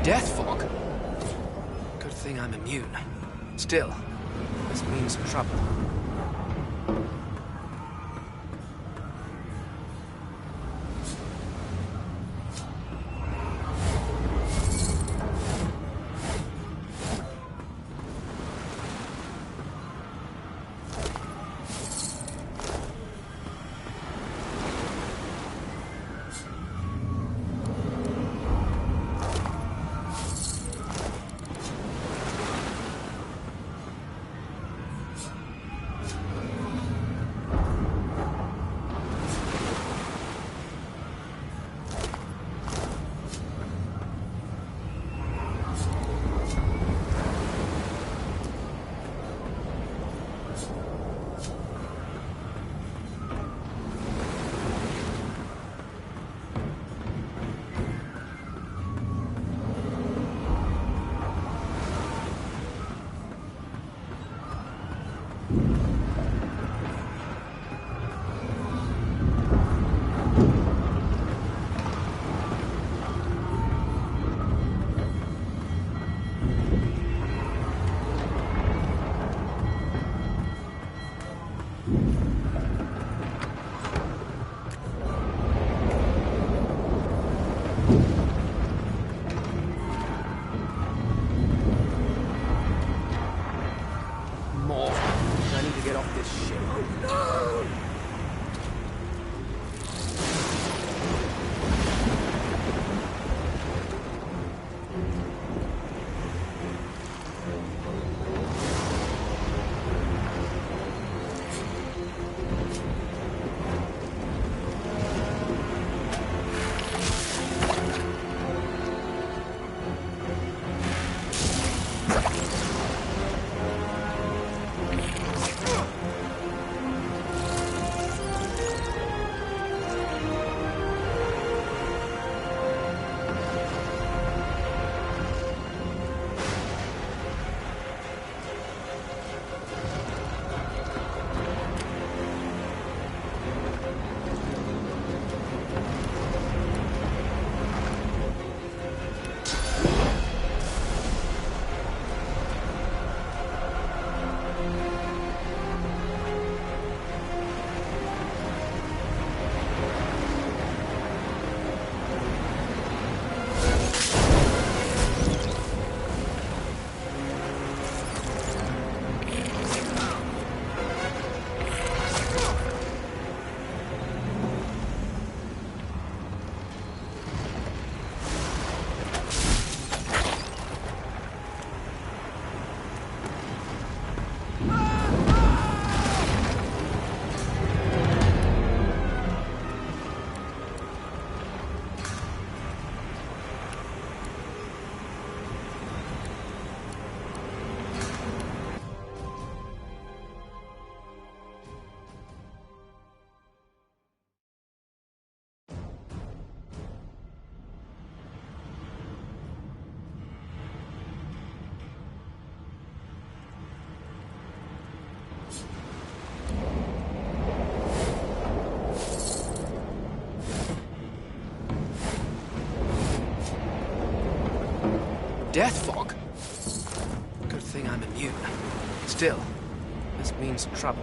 Death fog? Good thing I'm immune. Still, this means trouble. Death fog? Good thing I'm immune. Still, this means trouble.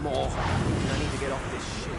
I need to get off this shit.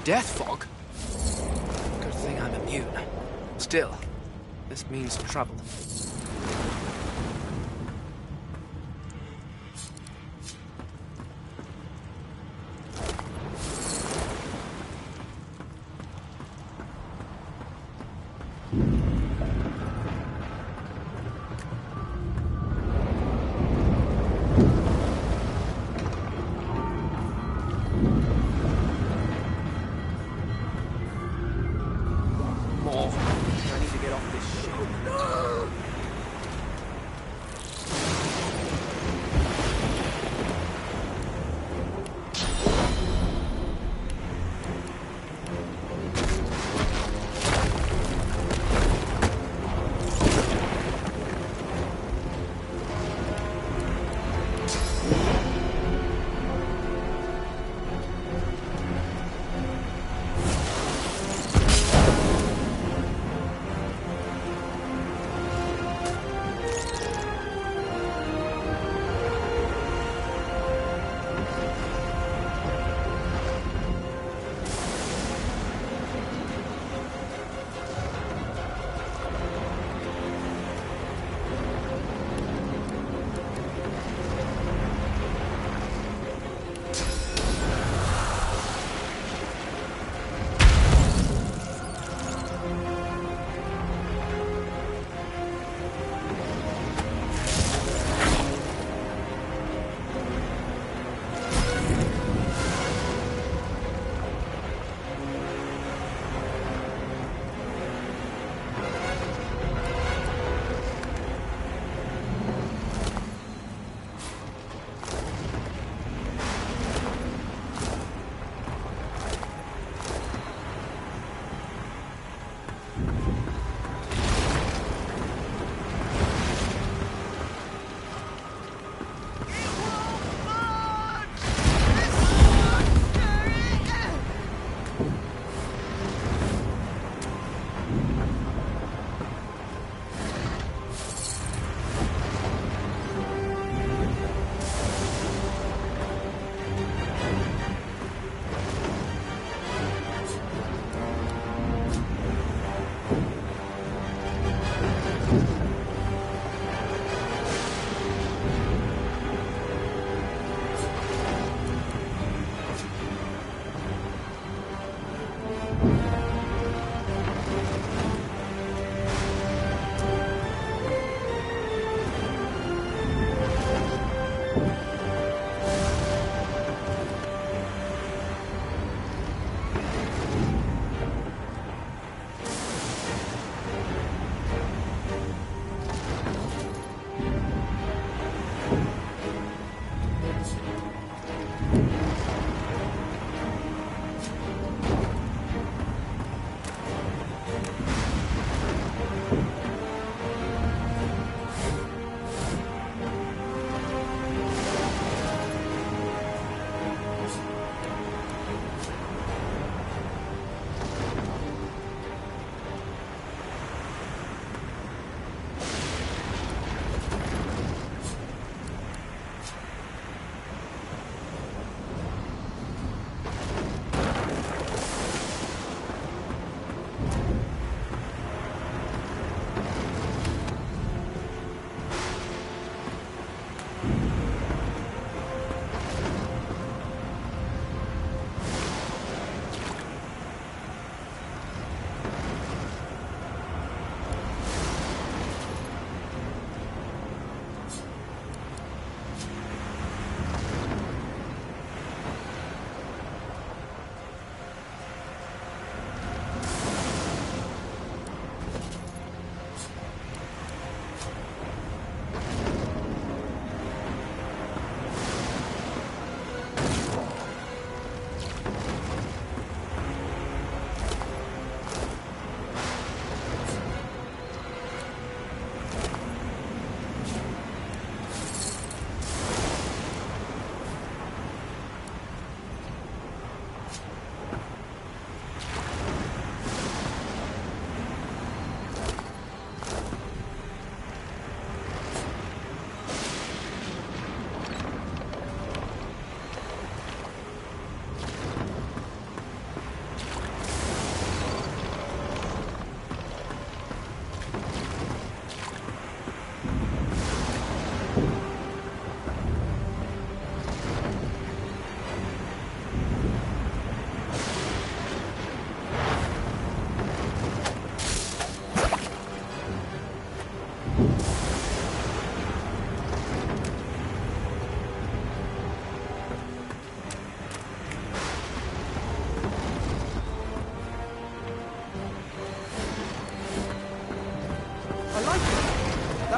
Death fog? Good thing I'm immune. Still, this means trouble. I need to get off this shit.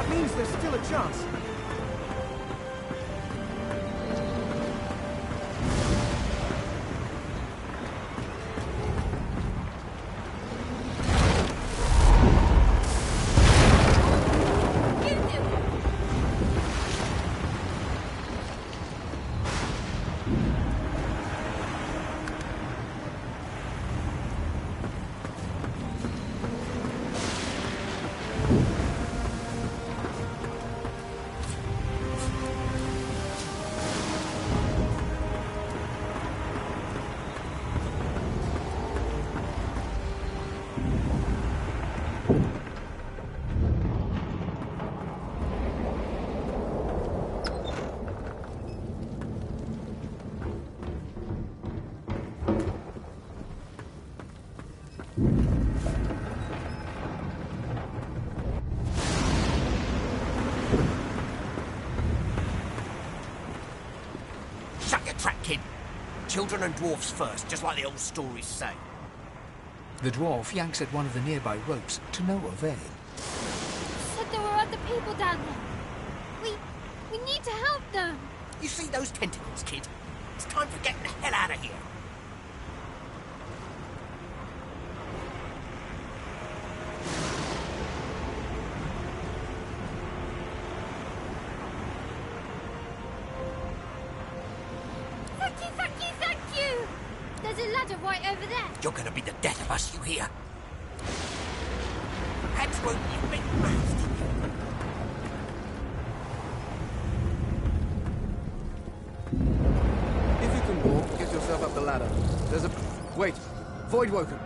That means there's still a chance. Shut your trap, kid. Children and dwarfs first, just like the old stories say. The dwarf yanks at one of the nearby ropes to no avail. Said there were other people down there. We need to help them. You see those tentacles, kid? It's time for getting the hell out of here. Thank you! There's a ladder right over there. You're gonna be the death of us, you hear? Hands won't you big mouths. If you can walk, get yourself up the ladder. There's a... Wait. Void Woken.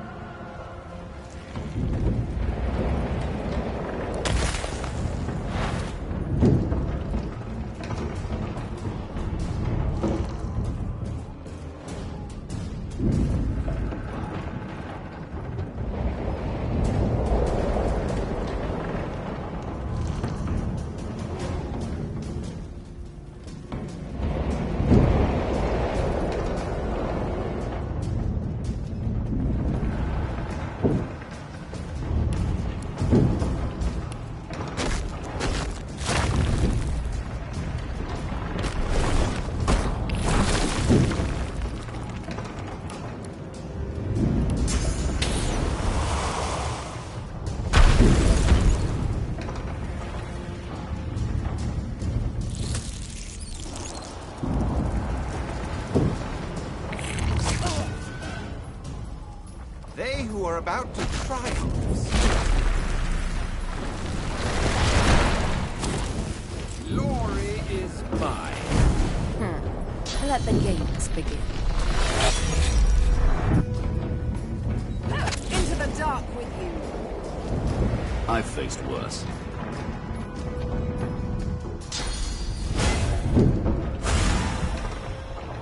They who are about to triumph. Glory is mine. Let the games begin. Into the dark with you. I've faced worse.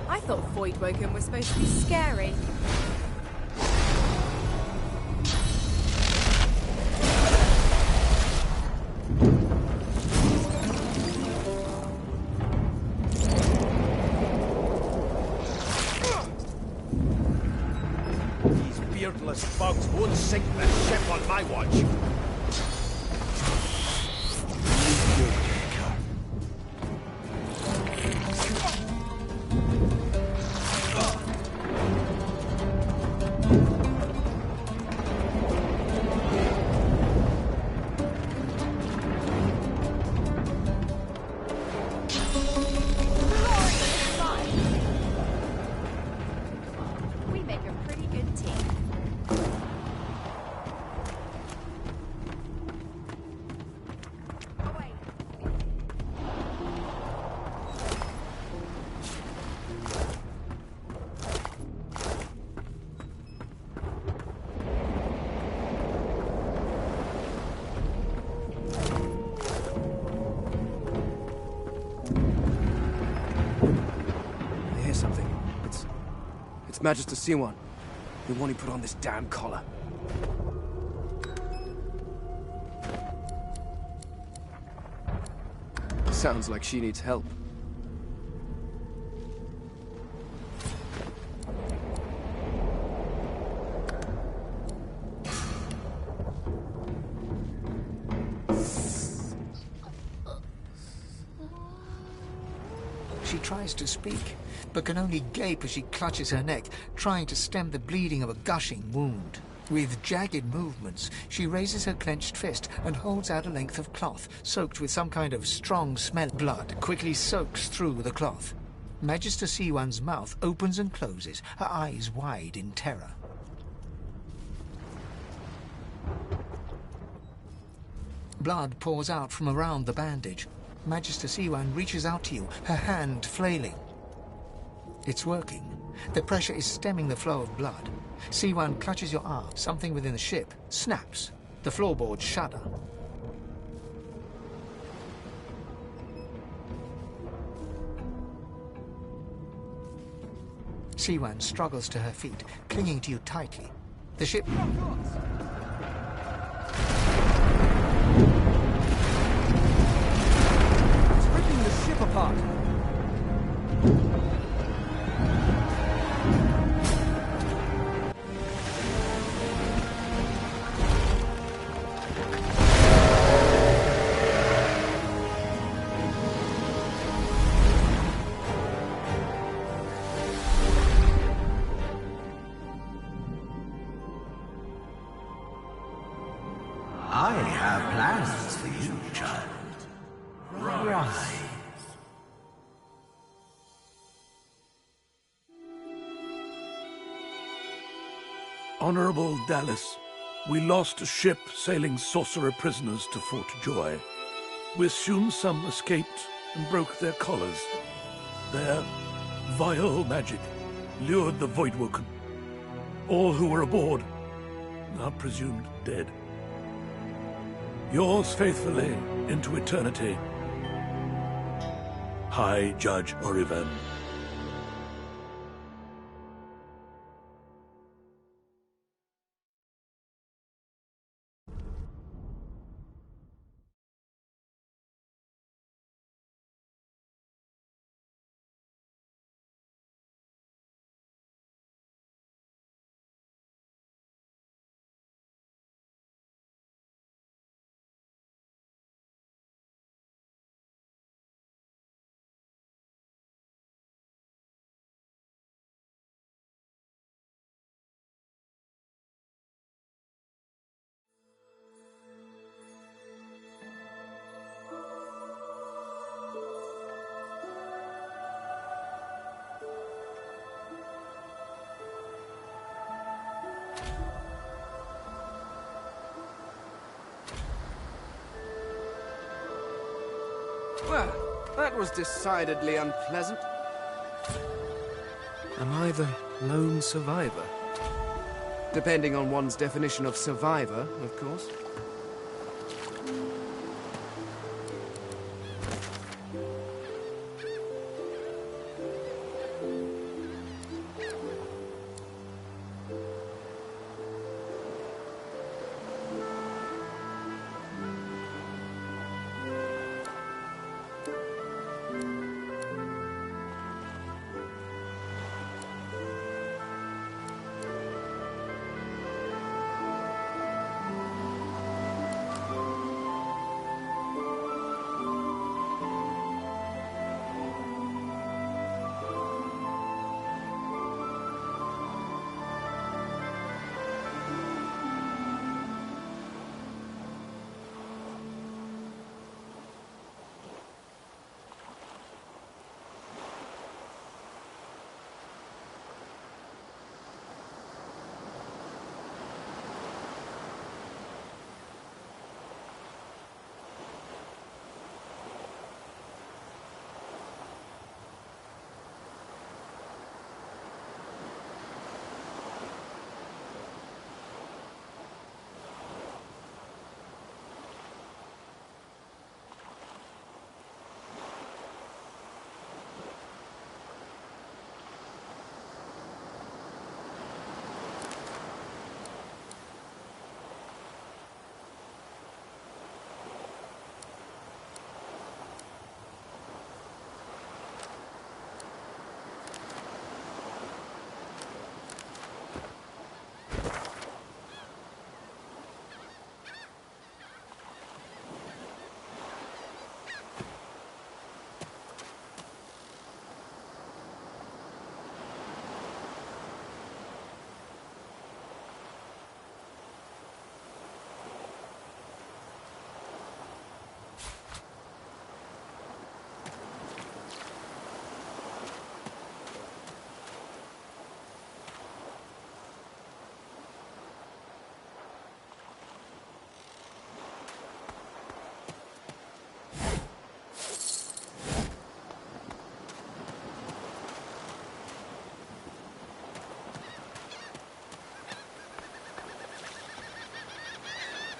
I thought Void Woken was supposed to be scary. These beardless bugs won't sink the ship on my watch. We make a pretty good team. I hear something. It's Magister Siwan. The one who put on this damn collar. Sounds like she needs help. tries to speak, but can only gape as she clutches her neck, trying to stem the bleeding of a gushing wound. With jagged movements, she raises her clenched fist and holds out a length of cloth, soaked with some kind of strong smell. Blood quickly soaks through the cloth. Magister Siwan's mouth opens and closes, her eyes wide in terror. Blood pours out from around the bandage. Magister Siwan reaches out to you, her hand flailing. It's working. The pressure is stemming the flow of blood. Siwan clutches your arm. Something within the ship snaps. The floorboards shudder. Siwan struggles to her feet, clinging to you tightly. The ship... It's ripping the ship apart. I have plans for you, child. Rise. Honorable Dallas, we lost a ship sailing sorcerer prisoners to Fort Joy. We assume some escaped and broke their collars. Their vile magic lured the Voidwoken. All who were aboard are presumed dead. Yours faithfully into eternity, High Judge Oriven. Well, that was decidedly unpleasant. Am I the lone survivor? Depending on one's definition of survivor, of course.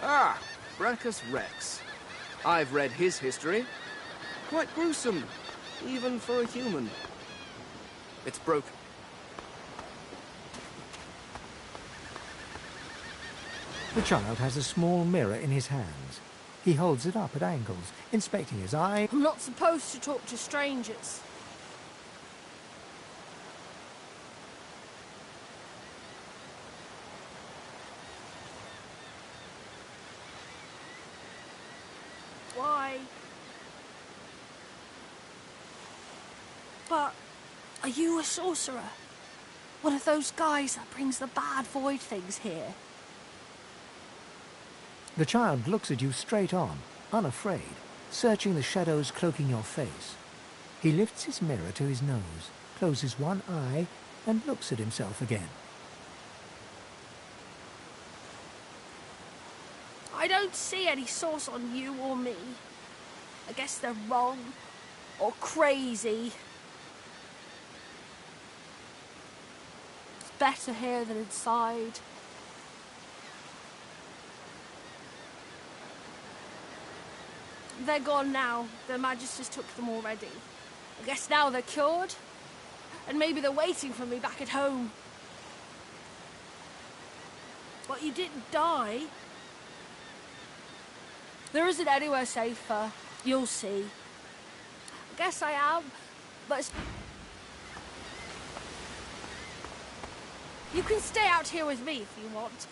Ah, Brachus Rex. I've read his history. Quite gruesome, even for a human. It's broken. The child has a small mirror in his hands. He holds it up at angles, inspecting his eye. I'm not supposed to talk to strangers. Why? But are you a sorcerer? One of those guys that brings the bad void things here? The child looks at you straight on, unafraid, searching the shadows cloaking your face. He lifts his mirror to his nose, closes one eye, and looks at himself again. I don't see any source on you or me. I guess they're wrong or crazy. It's better here than inside. They're gone now. The Magisters took them already. I guess now they're cured. And maybe they're waiting for me back at home. But you didn't die. There isn't anywhere safer. You'll see. I guess I am, but you can stay out here with me if you want.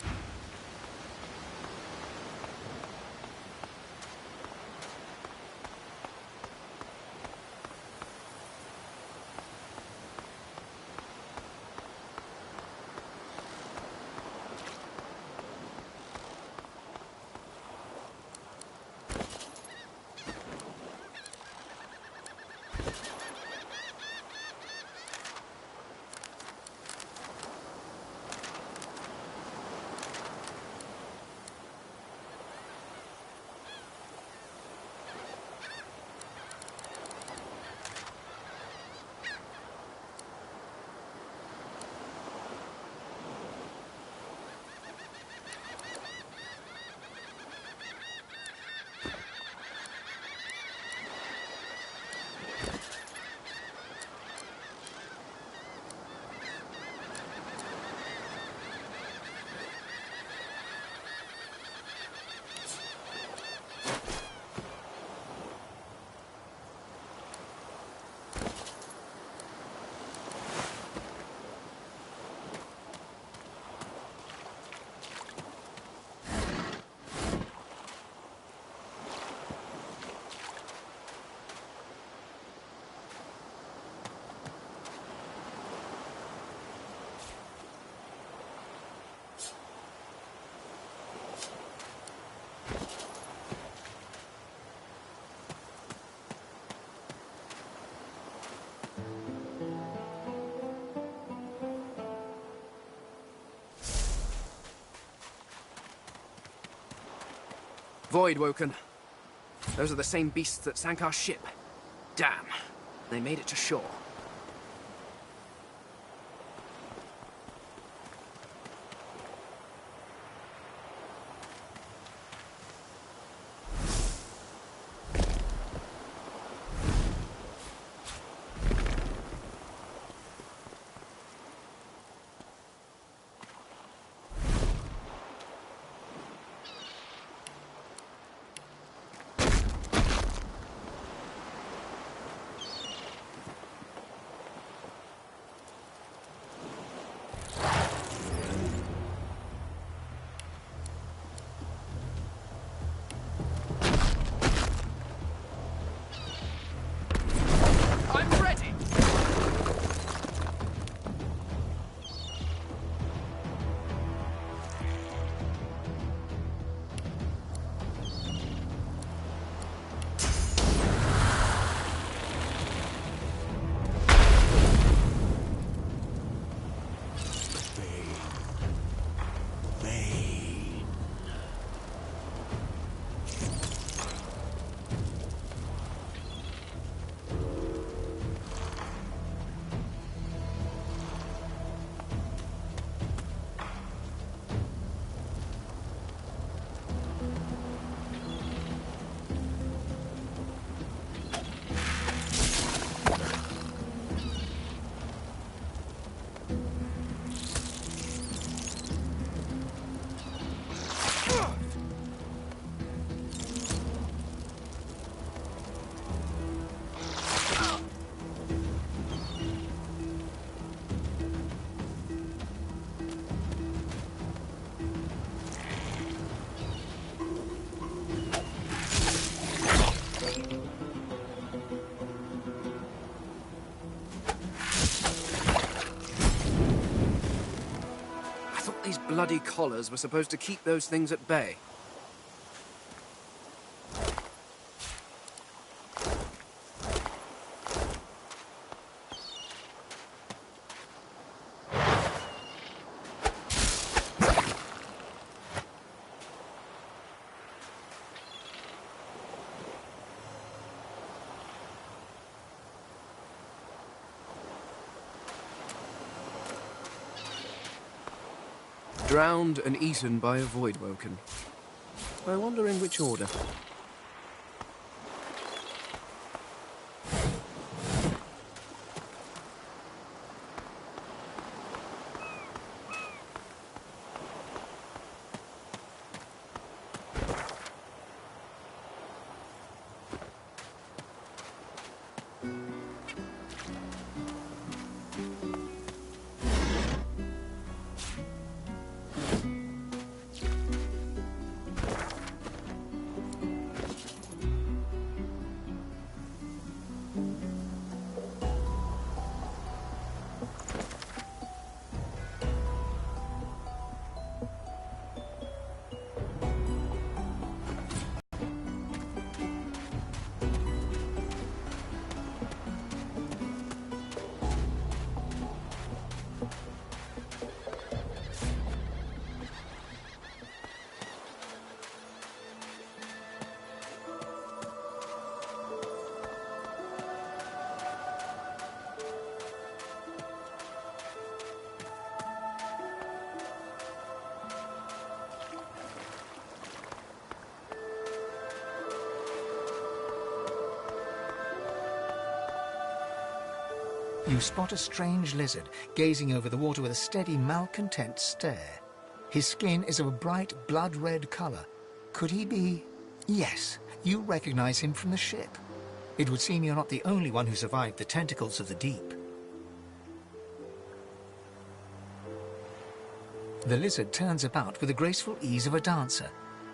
Voidwoken. Those are the same beasts that sank our ship. Damn. They made it to shore. bloody collars were supposed to keep those things at bay. Drowned and eaten by a Voidwoken. I wonder in which order. You spot a strange lizard gazing over the water with a steady, malcontent stare. His skin is of a bright, blood-red colour. Could he be... Yes, you recognize him from the ship. It would seem you're not the only one who survived the tentacles of the deep. The lizard turns about with the graceful ease of a dancer,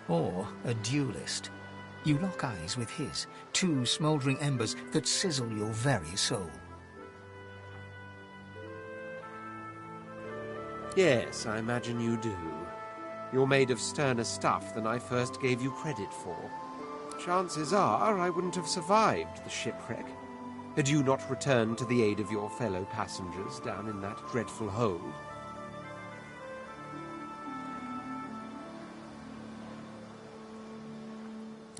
or a duelist. You lock eyes with his, two smouldering embers that sizzle your very soul. Yes, I imagine you do. You're made of sterner stuff than I first gave you credit for. Chances are I wouldn't have survived the shipwreck had you not returned to the aid of your fellow passengers down in that dreadful hold.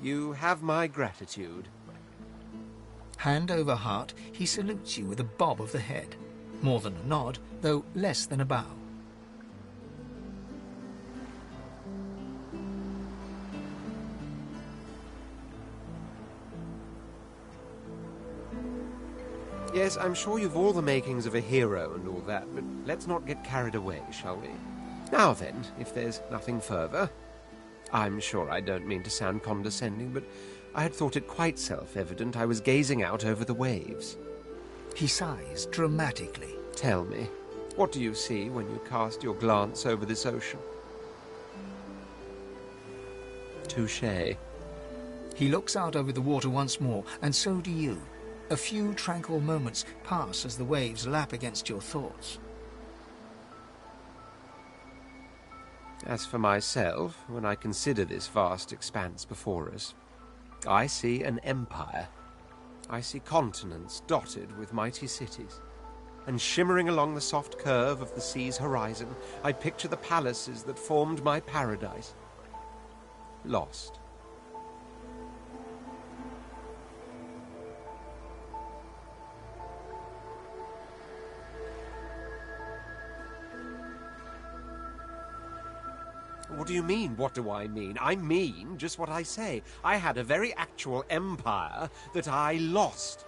You have my gratitude. Hand over heart, he salutes you with a bob of the head. More than a nod, though less than a bow. Yes, I'm sure you've all the makings of a hero and all that, but let's not get carried away, shall we? Now then, if there's nothing further... I'm sure I don't mean to sound condescending, but I had thought it quite self-evident I was gazing out over the waves. He sighs dramatically. Tell me, what do you see when you cast your glance over this ocean? Touché. He looks out over the water once more, and so do you. A few tranquil moments pass as the waves lap against your thoughts. As for myself, when I consider this vast expanse before us, I see an empire. I see continents dotted with mighty cities. And shimmering along the soft curve of the sea's horizon, I picture the palaces that formed my paradise. Lost. What do you mean, what do I mean? I mean just what I say. I had a very actual empire that I lost.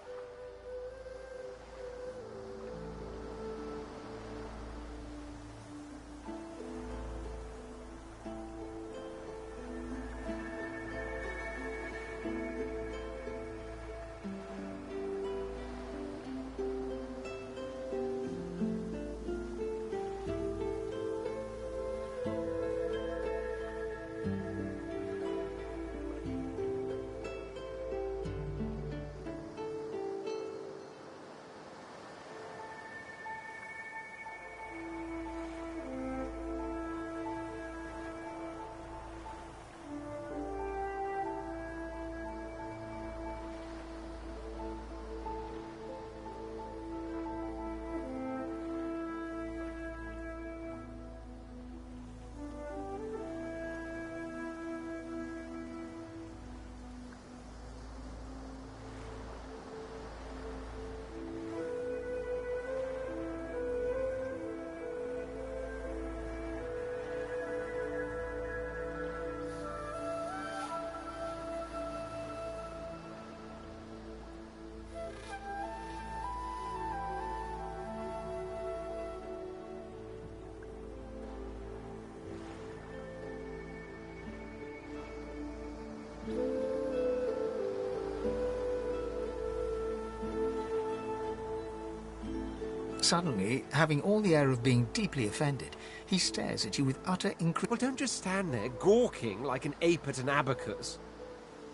Suddenly, having all the air of being deeply offended, he stares at you with utter Well, don't just stand there gawking like an ape at an abacus.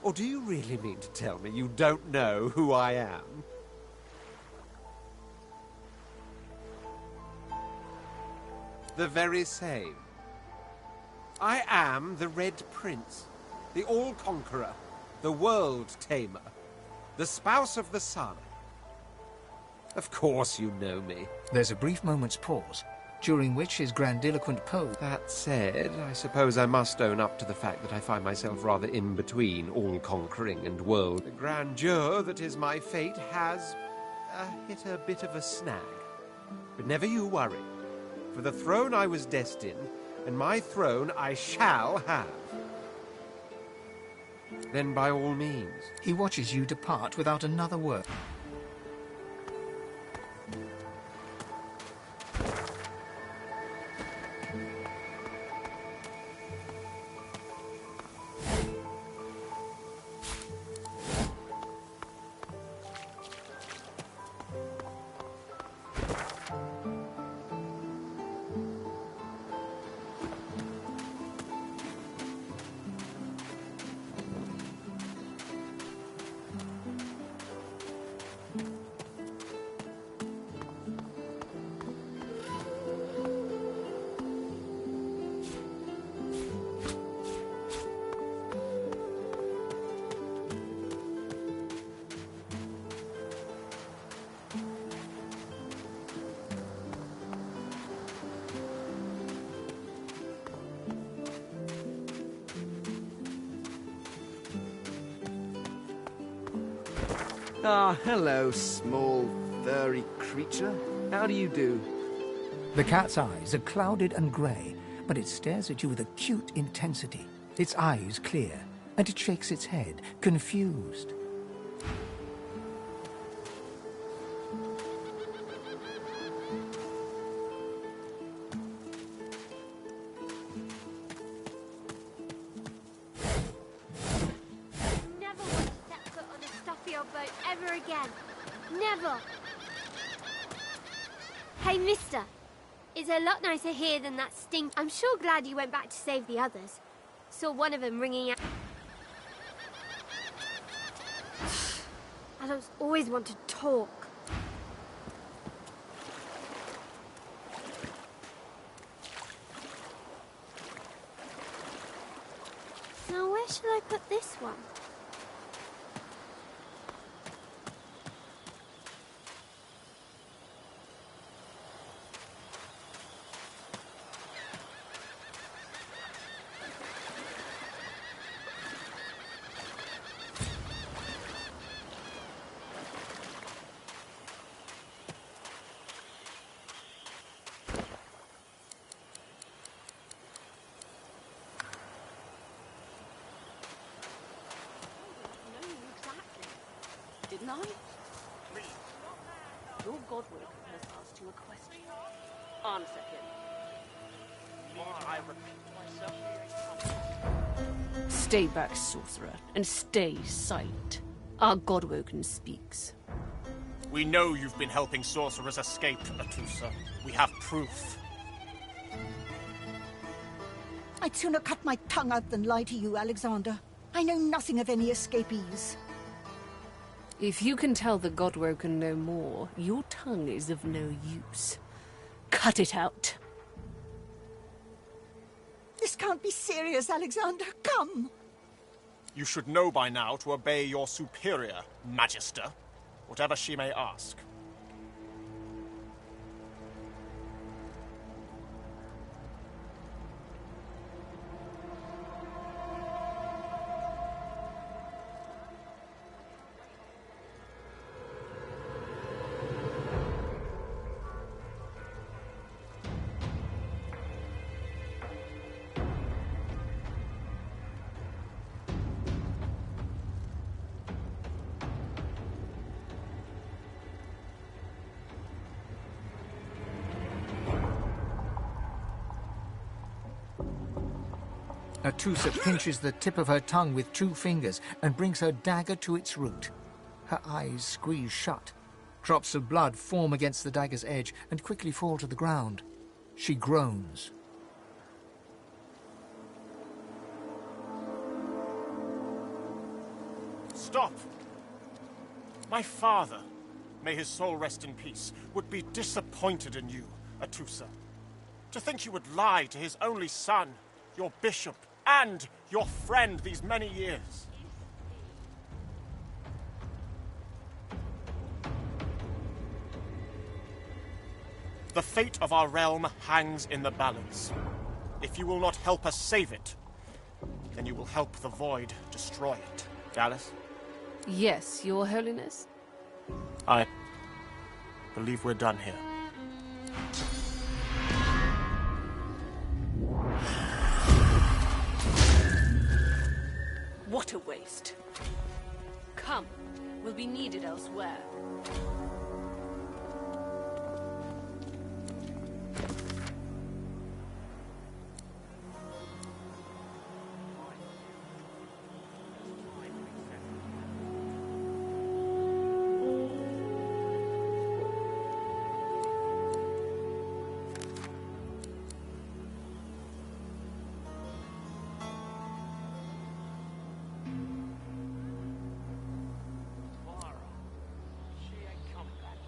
Or do you really mean to tell me you don't know who I am? The very same. I am the Red Prince, the All-Conqueror, the World-Tamer, the Spouse of the Sun. Of course you know me. There's a brief moment's pause, during which his grandiloquent pose... That said, I suppose I must own up to the fact that I find myself rather in between all-conquering and world. The grandeur that is my fate has hit a bit of a snag. But never you worry. For the throne I was destined, and my throne I shall have. Then by all means. He watches you depart without another word. Ah, hello, small, furry creature. How do you do? The cat's eyes are clouded and grey, but it stares at you with acute intensity. Its eyes clear, and it shakes its head, confused. Hey, mister. It's a lot nicer here than that stink. I'm sure glad you went back to save the others. Saw one of them ringing out. Adults always want to talk. Now, where shall I put this one? Didn't I? Your godworker has asked you a question. Answer him. Stay back, sorcerer, and stay silent. Our godwoken speaks. We know you've been helping sorcerers escape, Atusa. We have proof. I'd sooner cut my tongue out than lie to you, Alexander. I know nothing of any escapees. If you can tell the godwoken no more, your tongue is of no use. Cut it out. This can't be serious, Alexander. Come! You should know by now to obey your superior, Magister, whatever she may ask. Atusa pinches the tip of her tongue with 2 fingers and brings her dagger to its root. Her eyes squeeze shut. Drops of blood form against the dagger's edge and quickly fall to the ground. She groans. Stop! My father, may his soul rest in peace, would be disappointed in you, Atusa. To think you would lie to his only son, your bishop, and your friend these many years. The fate of our realm hangs in the balance. If you will not help us save it, then you will help the Void destroy it. Dallas? Yes, Your Holiness. I believe we're done here. What a waste. Come, we'll be needed elsewhere.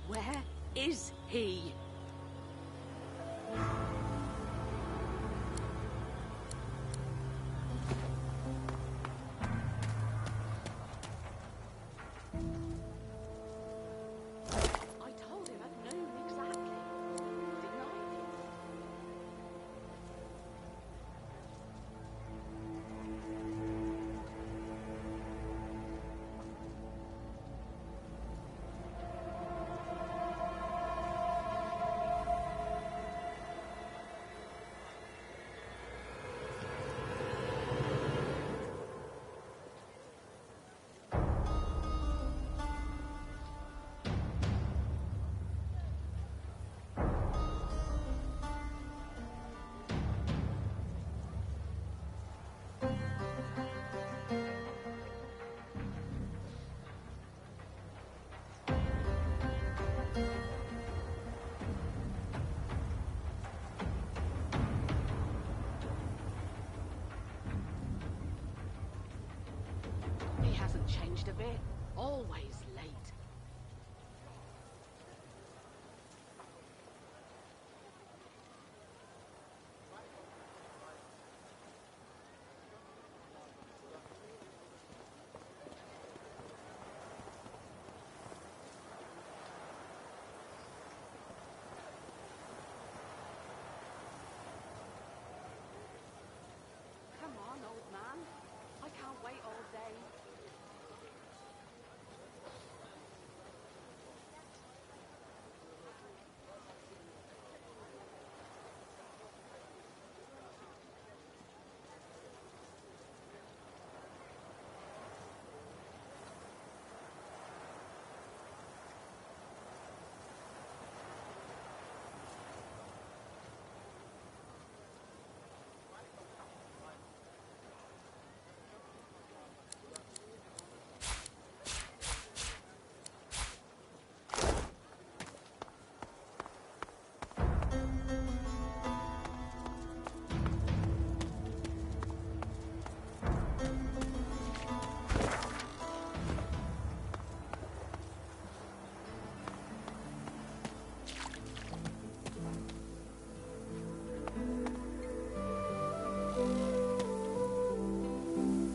Where is he? I told him I'd known exactly, didn't I? He hasn't changed a bit. Always late. Come on, old man. I can't wait all day.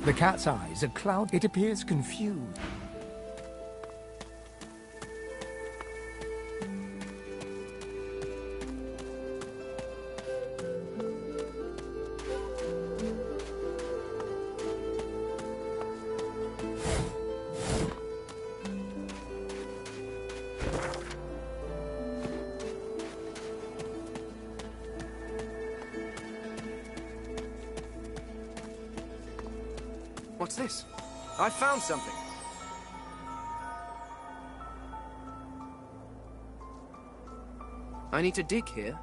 The cat's eyes are cloud. It appears confused. What's this? I found something. I need to dig here.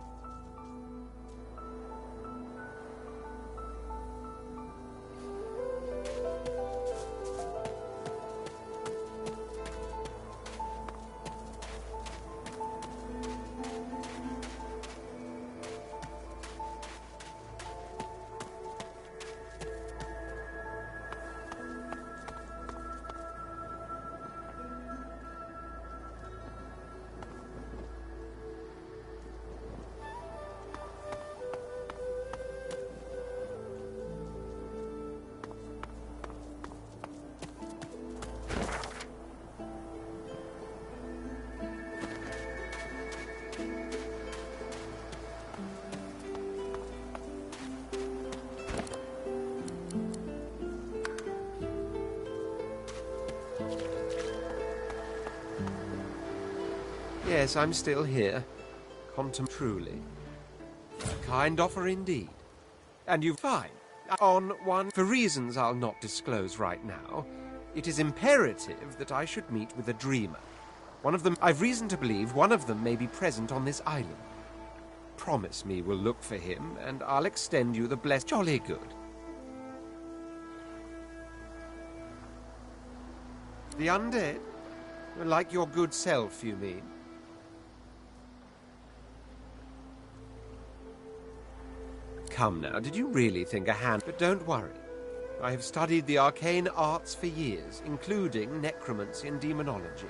Yes, I'm still here. Truly. A kind offer indeed. And you fine. On one, for reasons I'll not disclose right now, it is imperative that I should meet with a dreamer. One of them, I've reason to believe one of them may be present on this island. Promise me we'll look for him, and I'll extend you the blessed. Jolly good. The undead? Like your good self, you mean? Come now, did you really think a hand... But don't worry. I have studied the arcane arts for years, including necromancy and demonology.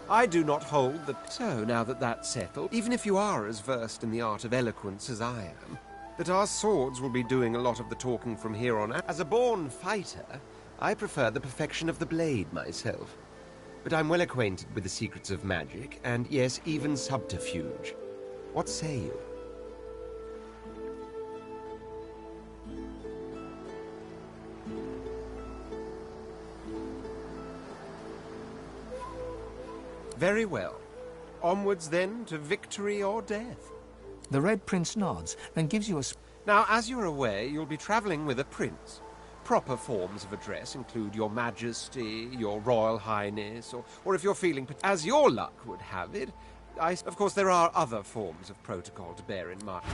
I do not hold that... So, now that that's settled, even if you are as versed in the art of eloquence as I am, that our swords will be doing a lot of the talking from here on out. As a born fighter, I prefer the perfection of the blade myself. But I'm well acquainted with the secrets of magic, and yes, even subterfuge. What say you? Very well. Onwards, then, to victory or death. The Red Prince nods and gives you a... Now, as you're aware, you'll be travelling with a prince. Proper forms of address include Your Majesty, Your Royal Highness, or if you're feeling... As your luck would have it, of course, there are other forms of protocol to bear in mind.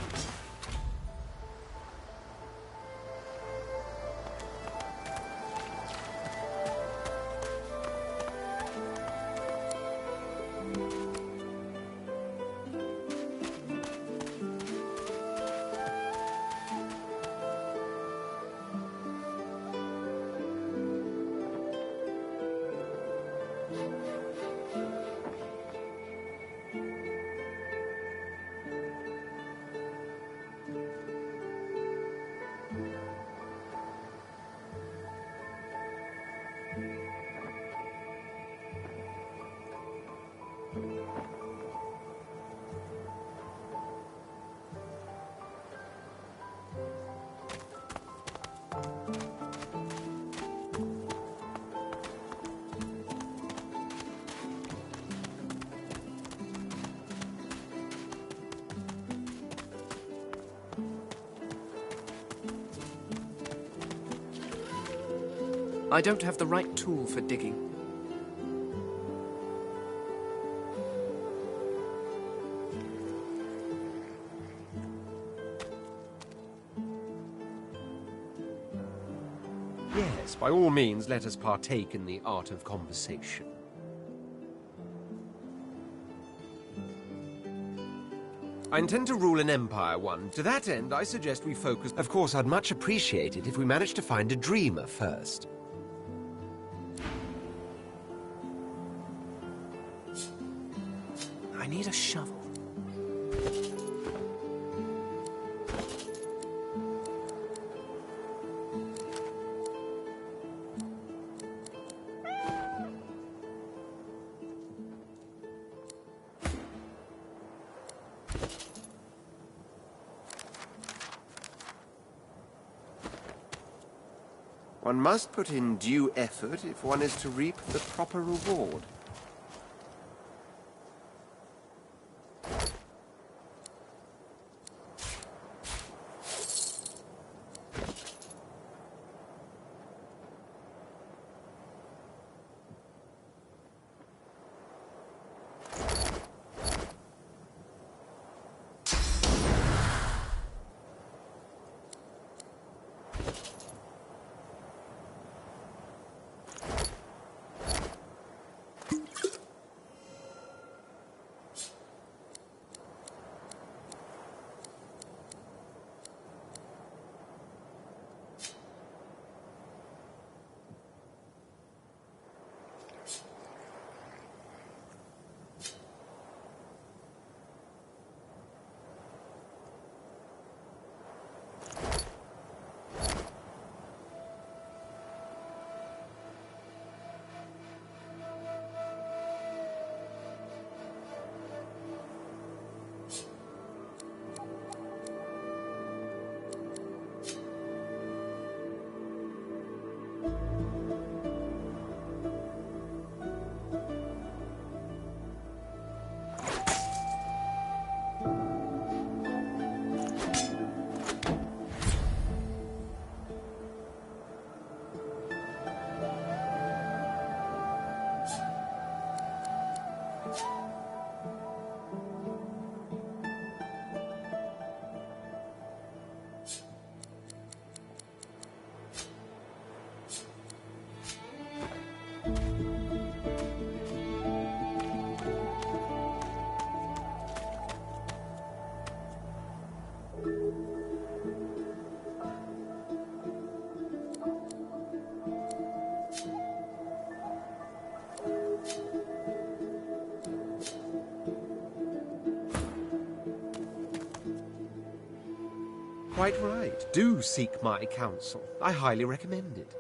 I don't have the right tool for digging. Yes, by all means, let us partake in the art of conversation. I intend to rule an empire one. To that end, I suggest we focus... Of course, I'd much appreciate it if we managed to find a dreamer first. I need a shovel. One must put in due effort if one is to reap the proper reward. quite right. Do seek my counsel. I highly recommend it.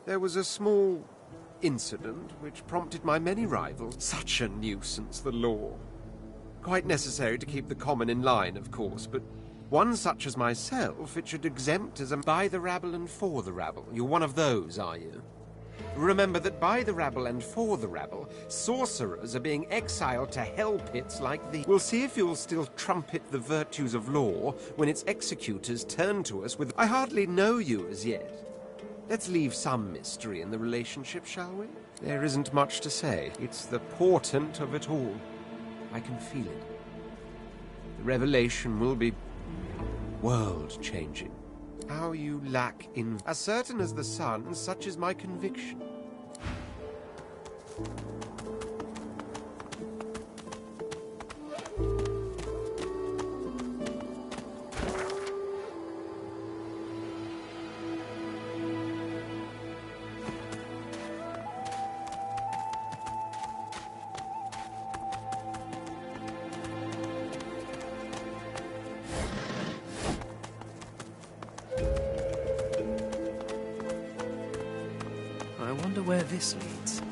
There was a small incident which prompted my many rivals. Such a nuisance, the law. Quite necessary to keep the common in line, of course, but one such as myself it should exempt as a by the rabble and for the rabble. You're one of those, are you? Remember that by the rabble and for the rabble, sorcerers are being exiled to hell pits like these. We'll see if you'll still trumpet the virtues of law when its executors turn to us with... I hardly know you as yet. Let's leave some mystery in the relationship, shall we? There isn't much to say. It's the portent of it all. I can feel it. The revelation will be world-changing. How you lack in... As certain as the sun, such is my conviction. I wonder where this leads.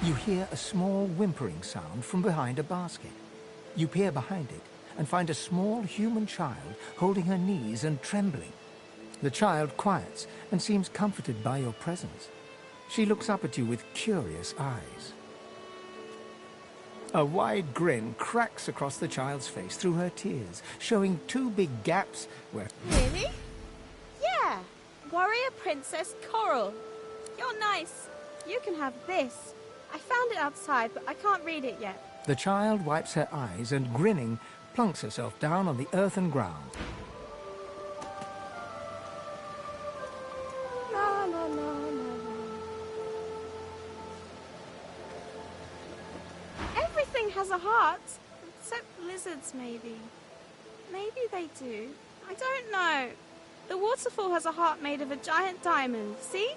You hear a small whimpering sound from behind a basket. You peer behind it and find a small human child holding her knees and trembling. The child quiets and seems comforted by your presence. She looks up at you with curious eyes. A wide grin cracks across the child's face through her tears, showing two big gaps where... Really? Yeah. Warrior Princess Coral. You're nice. You can have this. I found it outside, but I can't read it yet. The child wipes her eyes and, grinning, plunks herself down on the earthen ground. La, la, la, la, la. Everything has a heart, except lizards, maybe. Maybe they do. I don't know. The waterfall has a heart made of a giant diamond, see?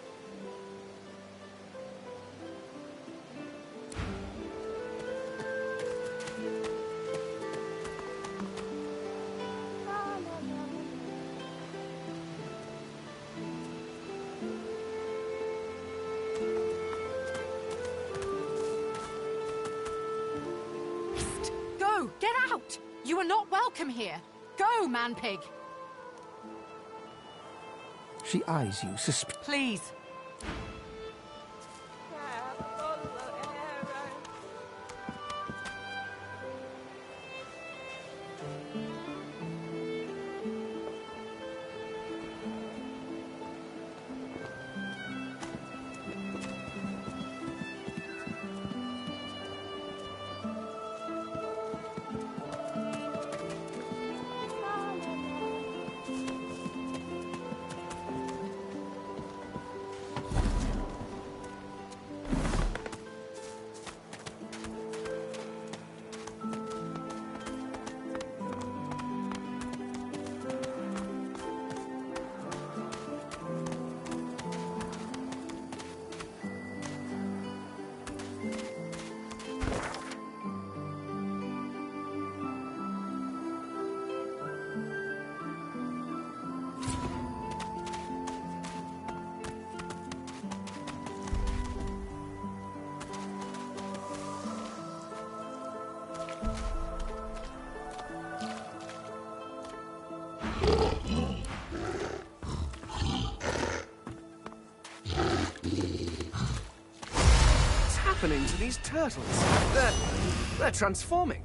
Get out! You are not welcome here. Go, man-pig. She eyes you Please. What's happening to these turtles? They're transforming.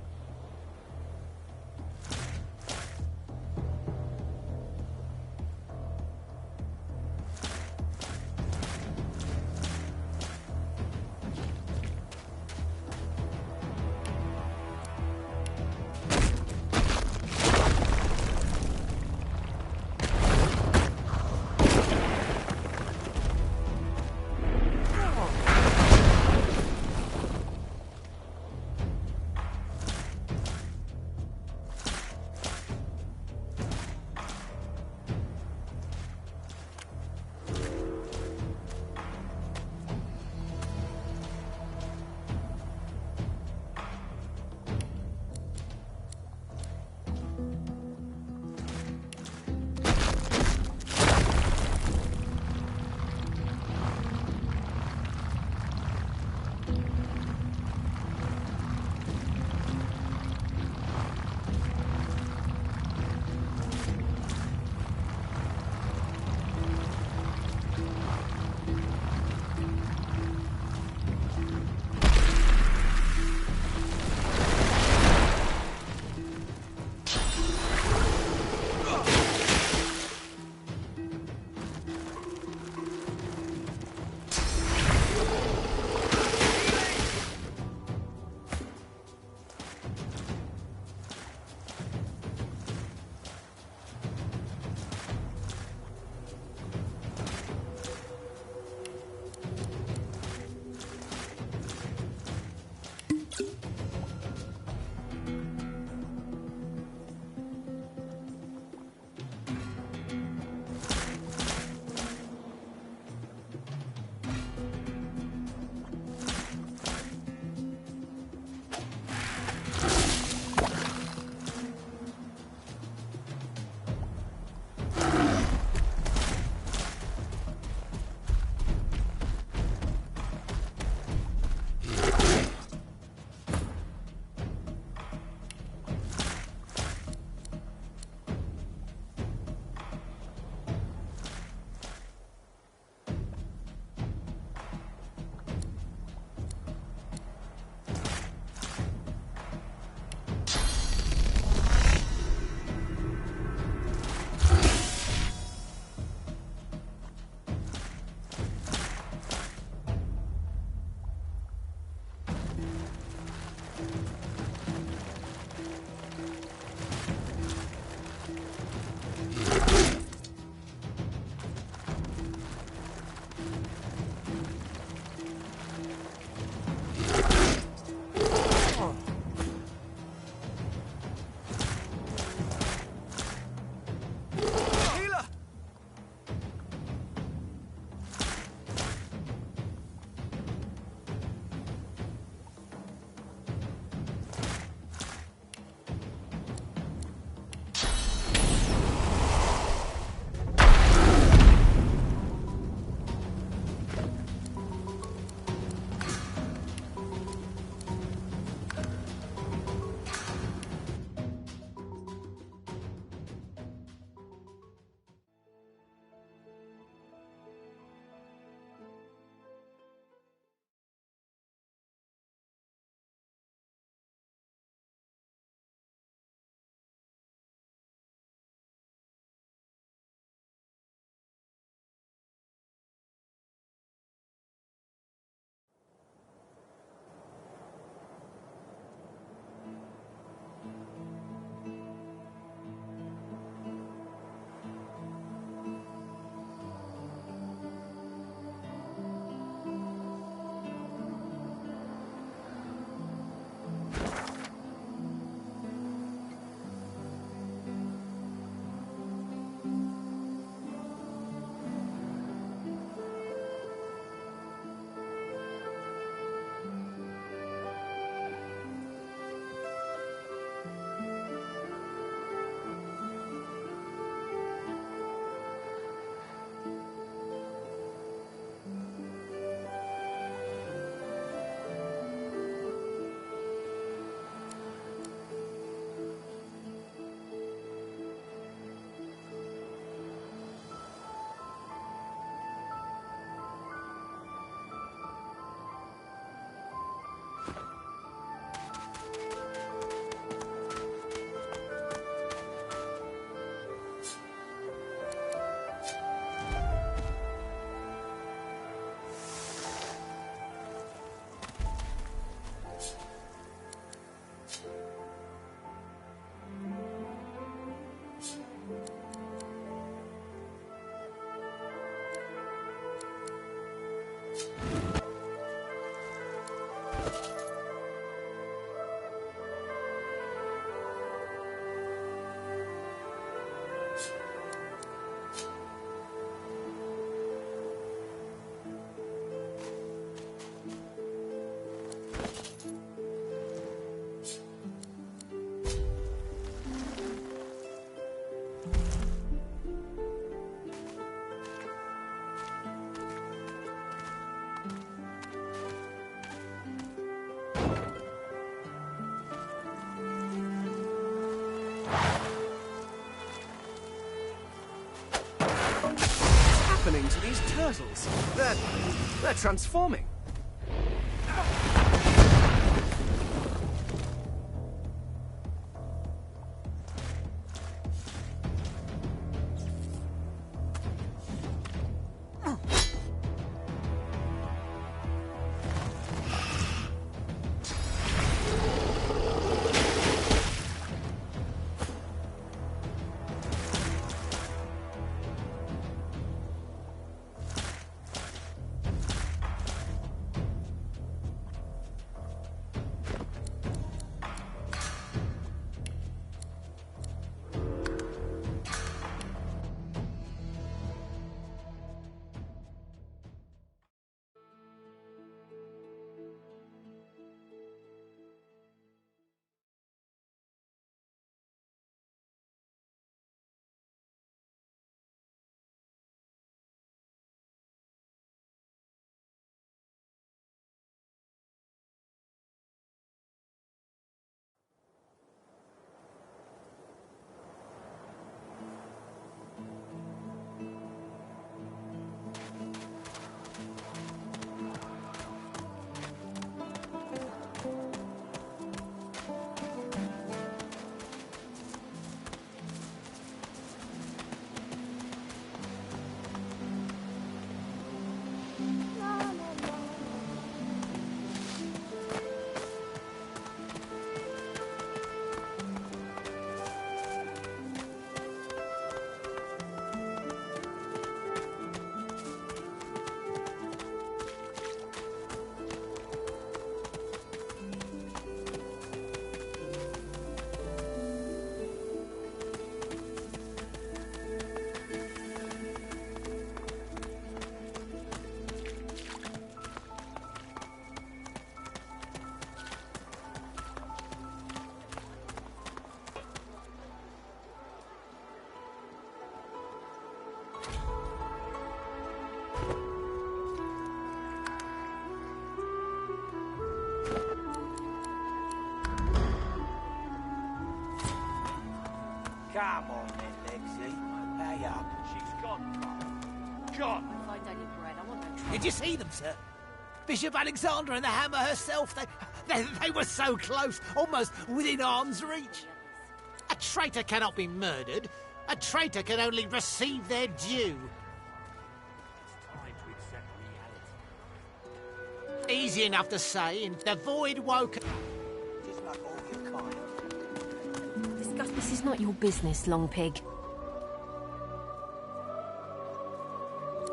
happening to these turtles? They're transforming. Come on then, Lexi. Hey up. She's gone. Gone. Find any bread. I want no trouble. Did you see them, sir? Bishop Alexander and the Hammer herself. They were so close, almost within arm's reach. A traitor cannot be murdered. A traitor can only receive their due. Easy enough to say, and the void woke. Just like all your kind. This is not your business, Long Pig.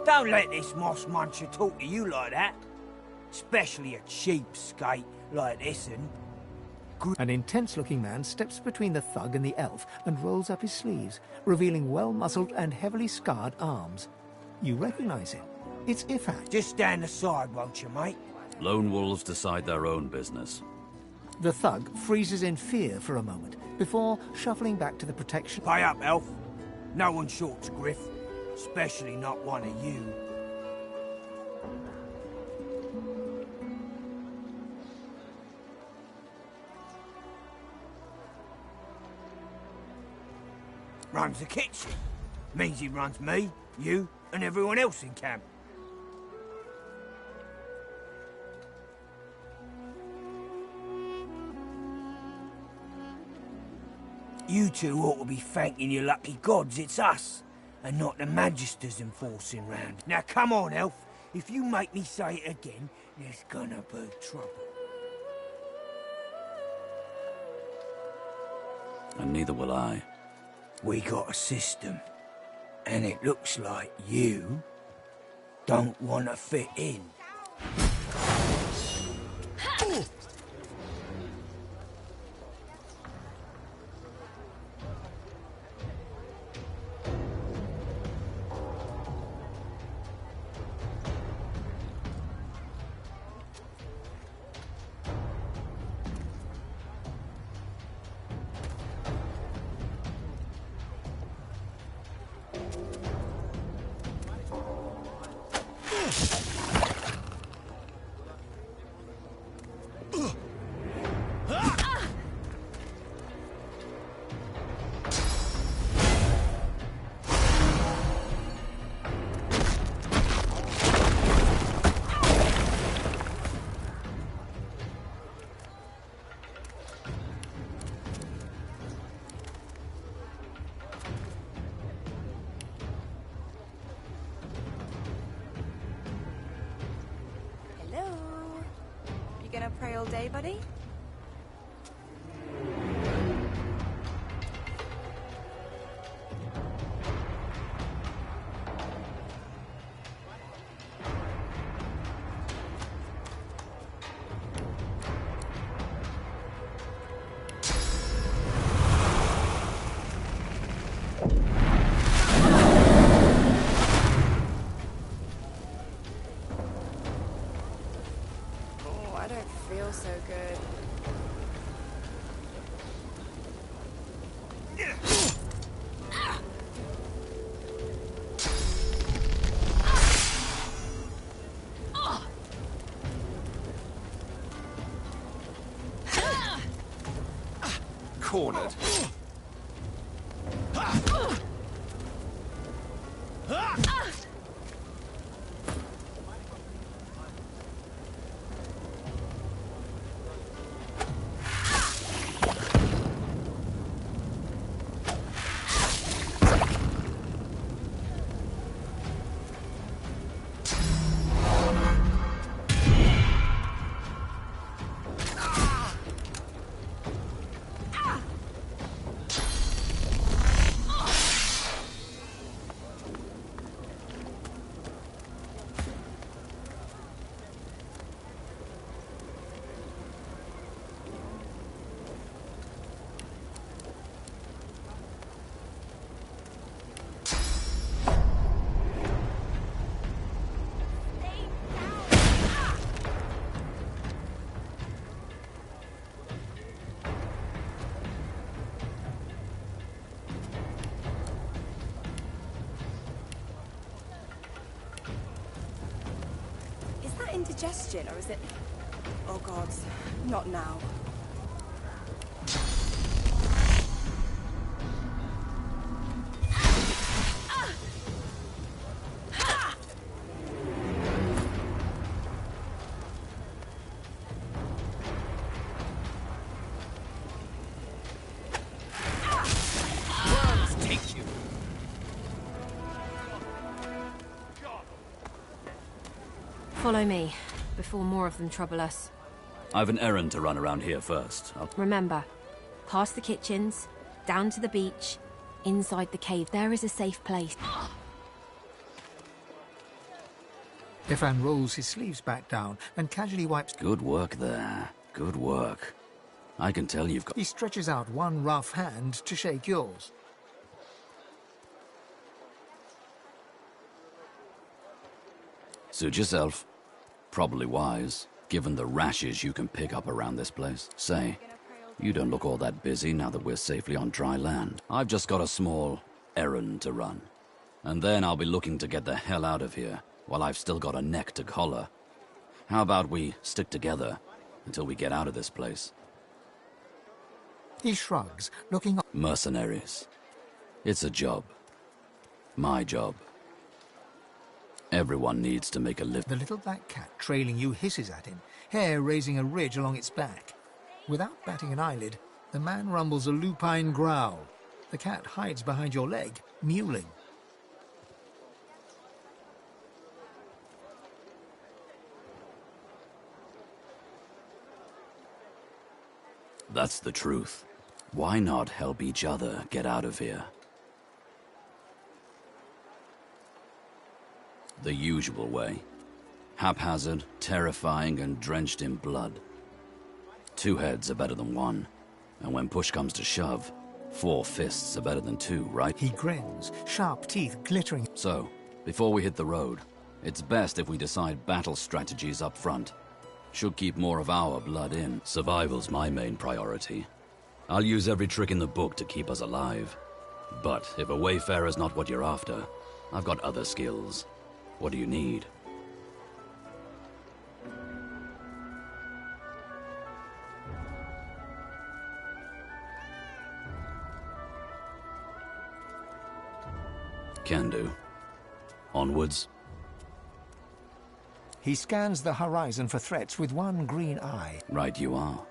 Don't let this moss muncher talk to you like that. Especially a cheapskate like this one. An intense-looking man steps between the thug and the elf and rolls up his sleeves, revealing well-muscled and heavily scarred arms. You recognize him. It's Ifat. Just stand aside, won't you, mate? Lone wolves decide their own business. The thug freezes in fear for a moment, before shuffling back to the protection. Pay up, elf. No one shorts Griff, especially not one of you. Runs the kitchen. Means he runs me, you, and everyone else in camp. You two ought to be thanking your lucky gods it's us, and not the Magisters enforcing round. Now come on, elf. If you make me say it again, there's gonna be trouble. And neither will I. We got a system, and it looks like you don't want to fit in. all day, buddy? Oh, I don't feel so good. Cornered. Is that indigestion, or is it... Oh, God. Not now. Worms take you! Follow me, before more of them trouble us. I've an errand to run around here first. Remember, past the kitchens, down to the beach, inside the cave. There is a safe place. Ifan rolls his sleeves back down and casually wipes... Good work there. Good work. I can tell you've got... He stretches out one rough hand to shake yours. Suit yourself. Probably wise, given the rashes you can pick up around this place. Say, you don't look all that busy now that we're safely on dry land. I've just got a small errand to run. And then I'll be looking to get the hell out of here, while I've still got a neck to collar. How about we stick together until we get out of this place? He shrugs, looking up. Mercenaries. It's a job. My job. Everyone needs to make a living. The little black cat trailing you hisses at him, hair raising a ridge along its back. Without batting an eyelid, the man rumbles a lupine growl. The cat hides behind your leg, mewling. That's the truth. Why not help each other get out of here? The usual way. Haphazard, terrifying, and drenched in blood. 2 heads are better than 1. And when push comes to shove, 4 fists are better than 2, right? He grins, sharp teeth glittering. So, before we hit the road, it's best if we decide battle strategies up front. Should keep more of our blood in. Survival's my main priority. I'll use every trick in the book to keep us alive. But if a wayfarer's not what you're after, I've got other skills. What do you need? Can do. Onwards. He scans the horizon for threats with one green eye. Right you are.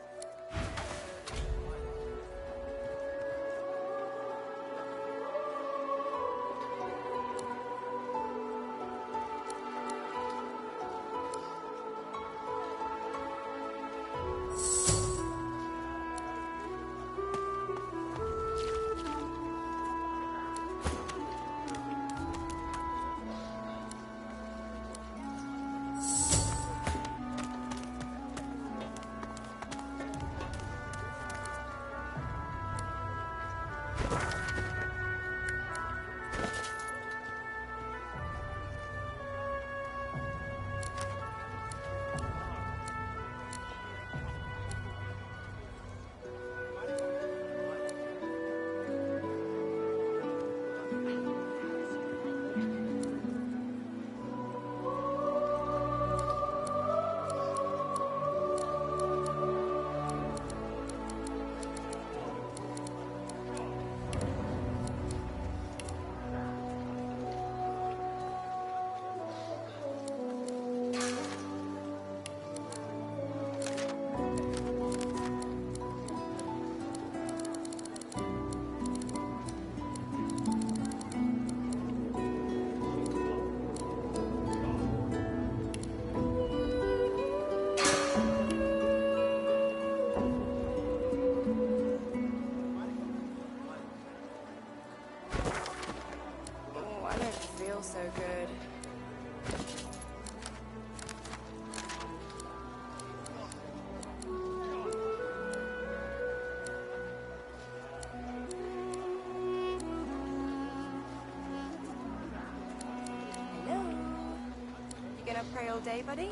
all day, buddy?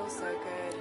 So good.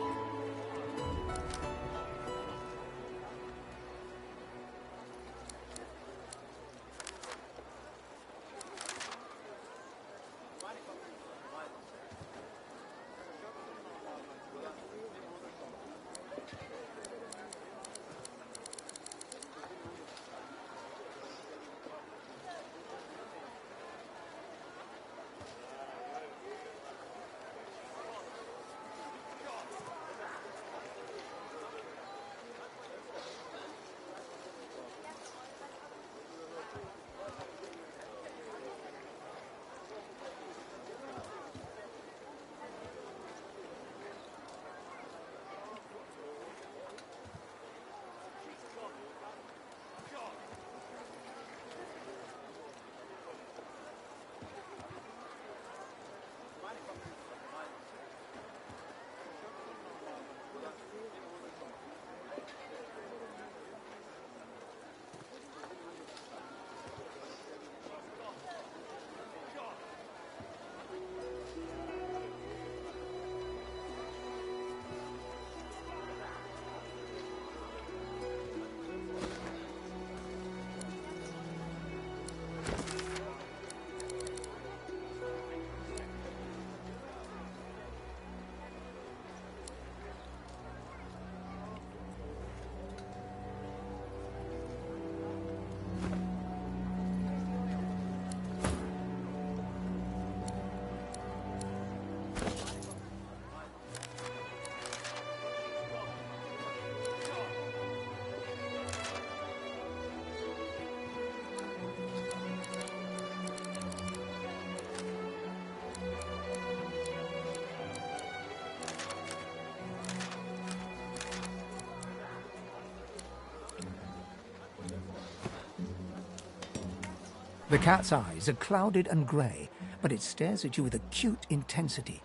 The cat's eyes are clouded and grey, but it stares at you with acute intensity.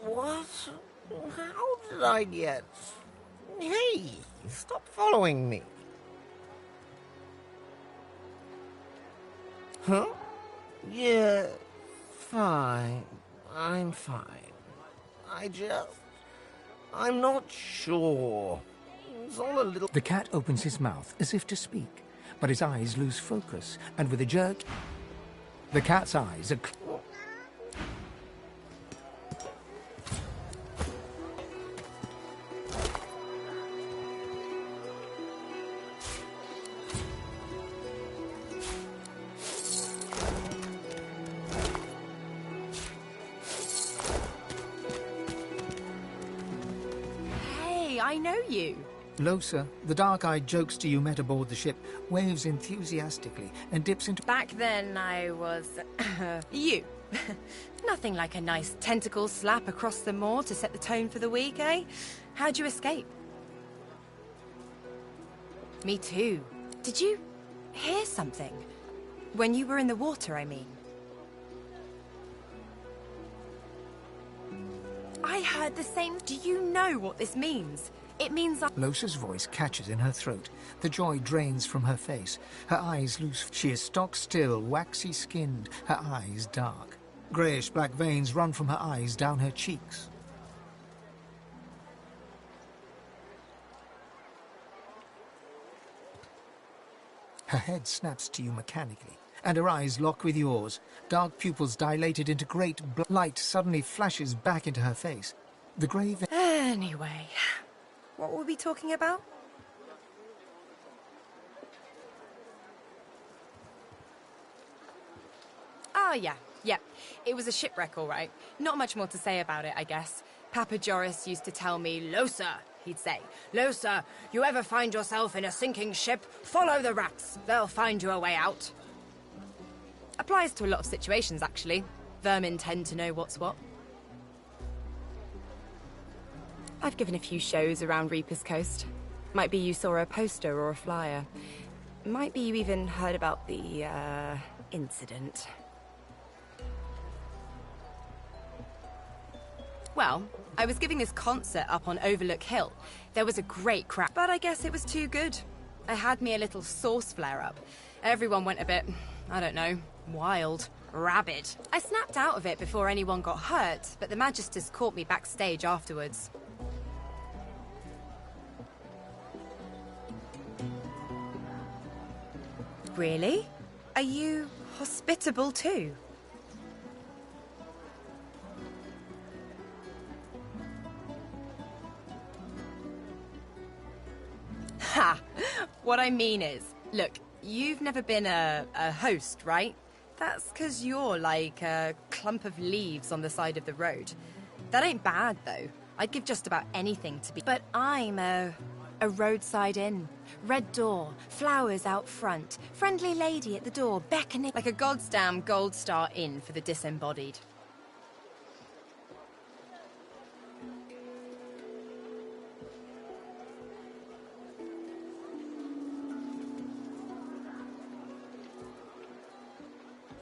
What? How did I get... Hey, stop following me. Huh? Yeah, fine. I'm fine. I'm not sure. It's all a little... The cat opens his mouth as if to speak, but his eyes lose focus, and with a jerk, the cat's eyes are... Hey, I know you. Losa, the dark-eyed jokester you met aboard the ship, waves enthusiastically and dips into... Back then, I was... you. Nothing like a nice tentacle slap across the moor to set the tone for the week, eh? How'd you escape? Me too. Did you hear something? When you were in the water, I mean. I heard the same... Do you know what this means? It means Losa's voice catches in her throat. The joy drains from her face. Her eyes loose. She is stock-still, waxy-skinned, her eyes dark. Greyish-black veins run from her eyes down her cheeks. Her head snaps to you mechanically, and her eyes lock with yours. Dark pupils dilated into great light suddenly flashes back into her face. The grey Anyway, what were we talking about? Oh, yeah. It was a shipwreck, all right. Not much more to say about it, I guess. Papa Joris used to tell me, "Losa," he'd say. "Losa, you ever find yourself in a sinking ship, follow the rats. They'll find you a way out." Applies to a lot of situations, actually. Vermin tend to know what's what. I've given a few shows around Reaper's Coast. Might be you saw a poster or a flyer. Might be you even heard about the, incident. Well, I was giving this concert up on Overlook Hill. There was a great crowd, but I guess it was too good. I had me a little sauce flare-up. Everyone went a bit, I don't know, wild, rabid. I snapped out of it before anyone got hurt, but the Magisters caught me backstage afterwards. Really? Are you hospitable too? Ha! What I mean is, look, you've never been a host, right? That's because you're like a clump of leaves on the side of the road. That ain't bad, though. I'd give just about anything to be... But I'm a roadside inn. Red door, flowers out front, friendly lady at the door beckoning... Like a goddamn gold star inn for the disembodied.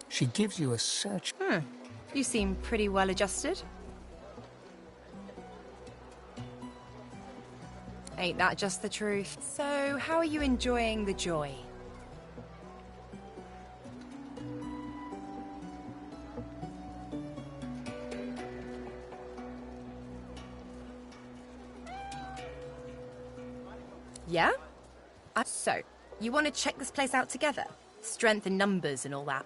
She gives you a search. You seem pretty well adjusted. Ain't that just the truth? So, how are you enjoying the joy? Yeah? So, you want to check this place out together? Strength in numbers and all that.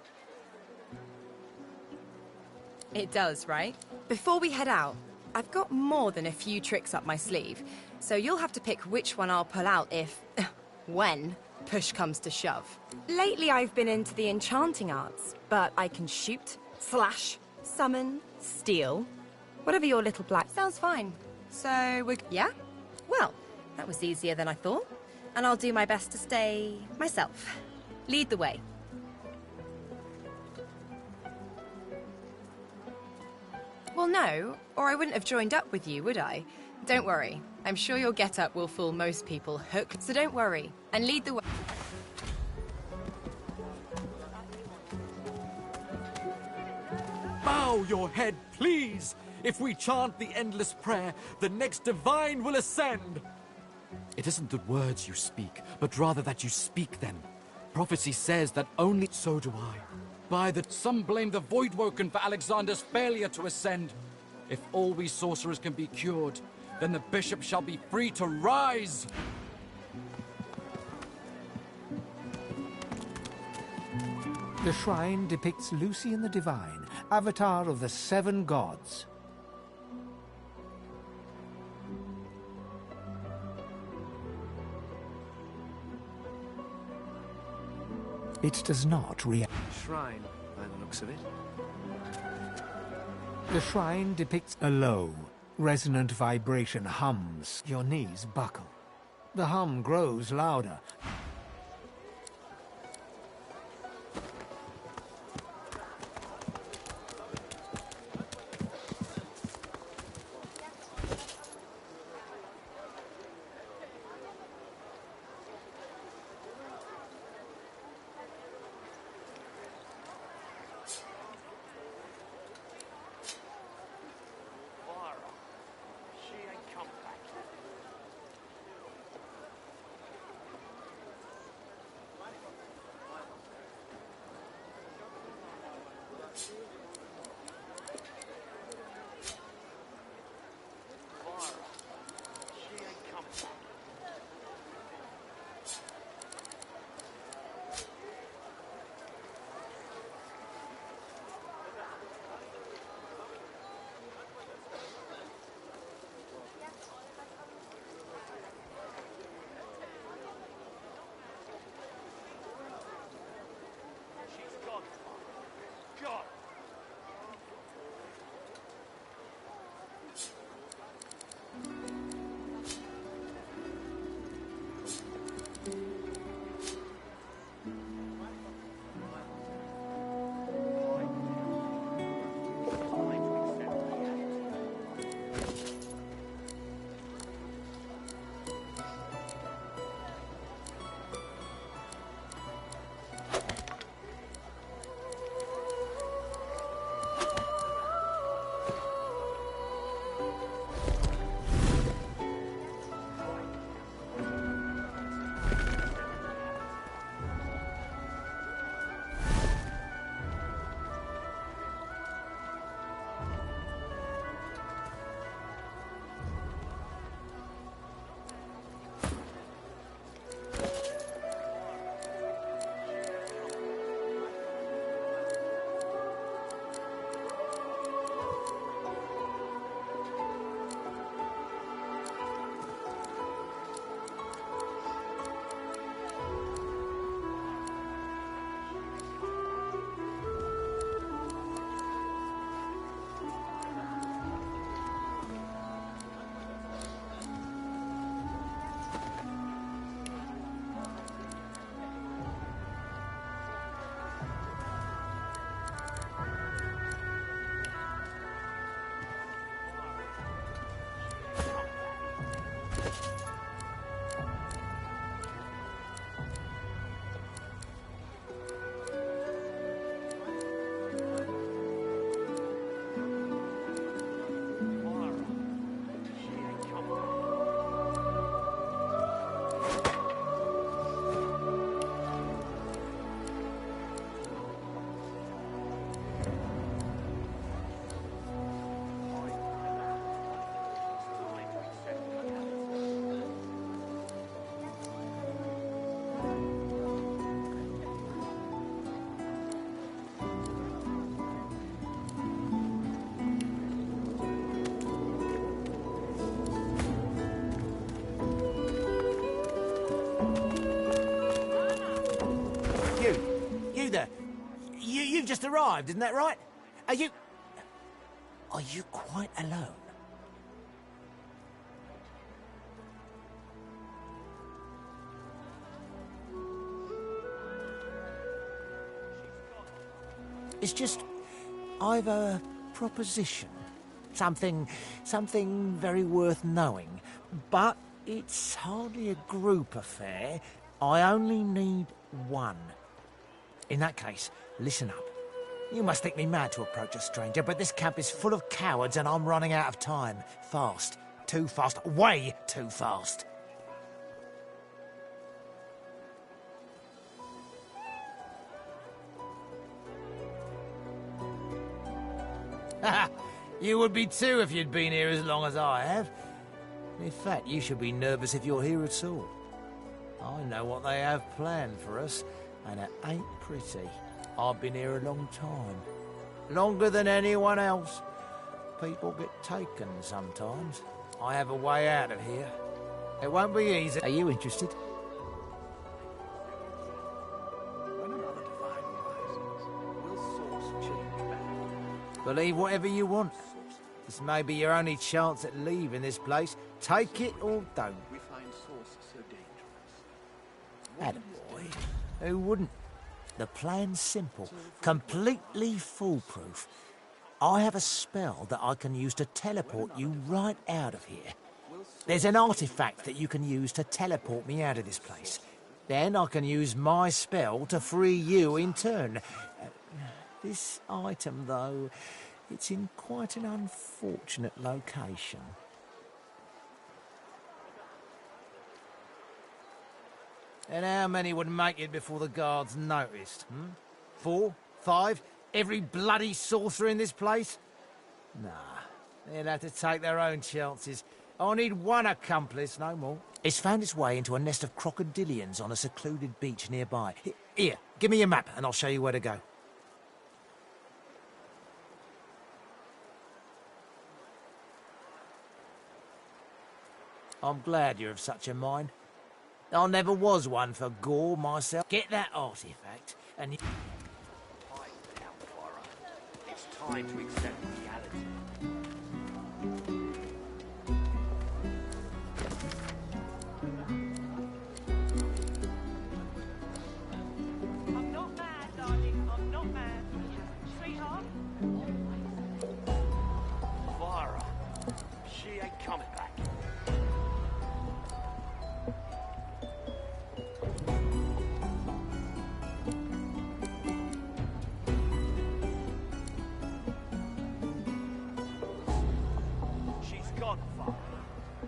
It does, right? Before we head out, I've got more than a few tricks up my sleeve, so you'll have to pick which one I'll pull out if... when push comes to shove. Lately I've been into the enchanting arts, but I can shoot, slash, summon, steal. Whatever your little black... Sounds fine. So, yeah? Well, that was easier than I thought, and I'll do my best to stay... myself. Lead the way. Well, no, or I wouldn't have joined up with you, would I? Don't worry. I'm sure your get-up will fool most people hooked, so don't worry. And lead the way. Bow your head, please! If we chant the endless prayer, the next divine will ascend! It isn't the words you speak, but rather that you speak them. Prophecy says that only... So do I. By the... Some blame the Voidwoken for Alexander's failure to ascend. If all we sorcerers can be cured, then the bishop shall be free to rise! The shrine depicts Lucian the Divine, avatar of the 7 gods. It does not react. Shrine, by the looks of it. The shrine depicts a low, resonant vibration hums. Your knees buckle. The hum grows louder. just arrived, isn't that right? Are you quite alone? It's just, I've a proposition. Something very worth knowing. But it's hardly a group affair. I only need one. In that case, listen up. You must think me mad to approach a stranger, but this camp is full of cowards and I'm running out of time. Fast. Too fast. Way too fast. You would be too if you'd been here as long as I have. In fact, you should be nervous if you're here at all. I know what they have planned for us, and it ain't pretty. I've been here a long time. Longer than anyone else. People get taken sometimes. I have a way out of here. It won't be easy. Are you interested? Believe whatever you want. This may be your only chance at leaving this place. Take it or don't. We find source so dangerous. Attaboy. Who wouldn't? The plan's simple, completely foolproof. I have a spell that I can use to teleport you right out of here. There's an artifact that you can use to teleport me out of this place. Then I can use my spell to free you in turn. This item, though, it's in quite an unfortunate location. And how many would make it before the guards noticed? 4? 5? Every bloody sorcerer in this place? Nah, they'll have to take their own chances. I need one accomplice, no more. It's found its way into a nest of crocodilians on a secluded beach nearby. Here, give me your map and I'll show you where to go. I'm glad you're of such a mind. I never was one for gore myself. Get that artifact, and you... It's time to accept reality. I'm not mad, darling. I'm not mad. Sweetheart? Vara. She ain't coming back.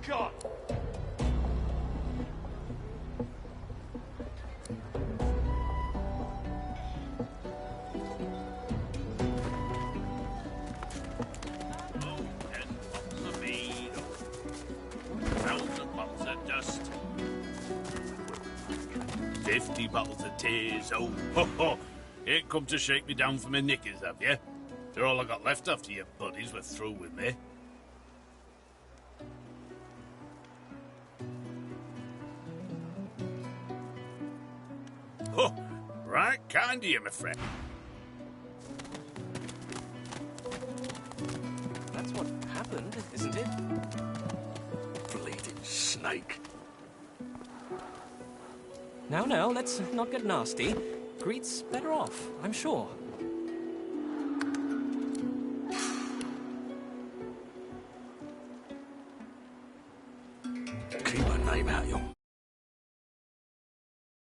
God! Bottles of dust. 50 bottles of tears. Oh, ho, ho. Ain't come to shake me down for my knickers, have you? They're all I got left after your buddies were through with me. Oh, right kind of you, my friend. That's what happened, isn't it? Bleeding snake. Now, let's not get nasty. Greet's better off, I'm sure.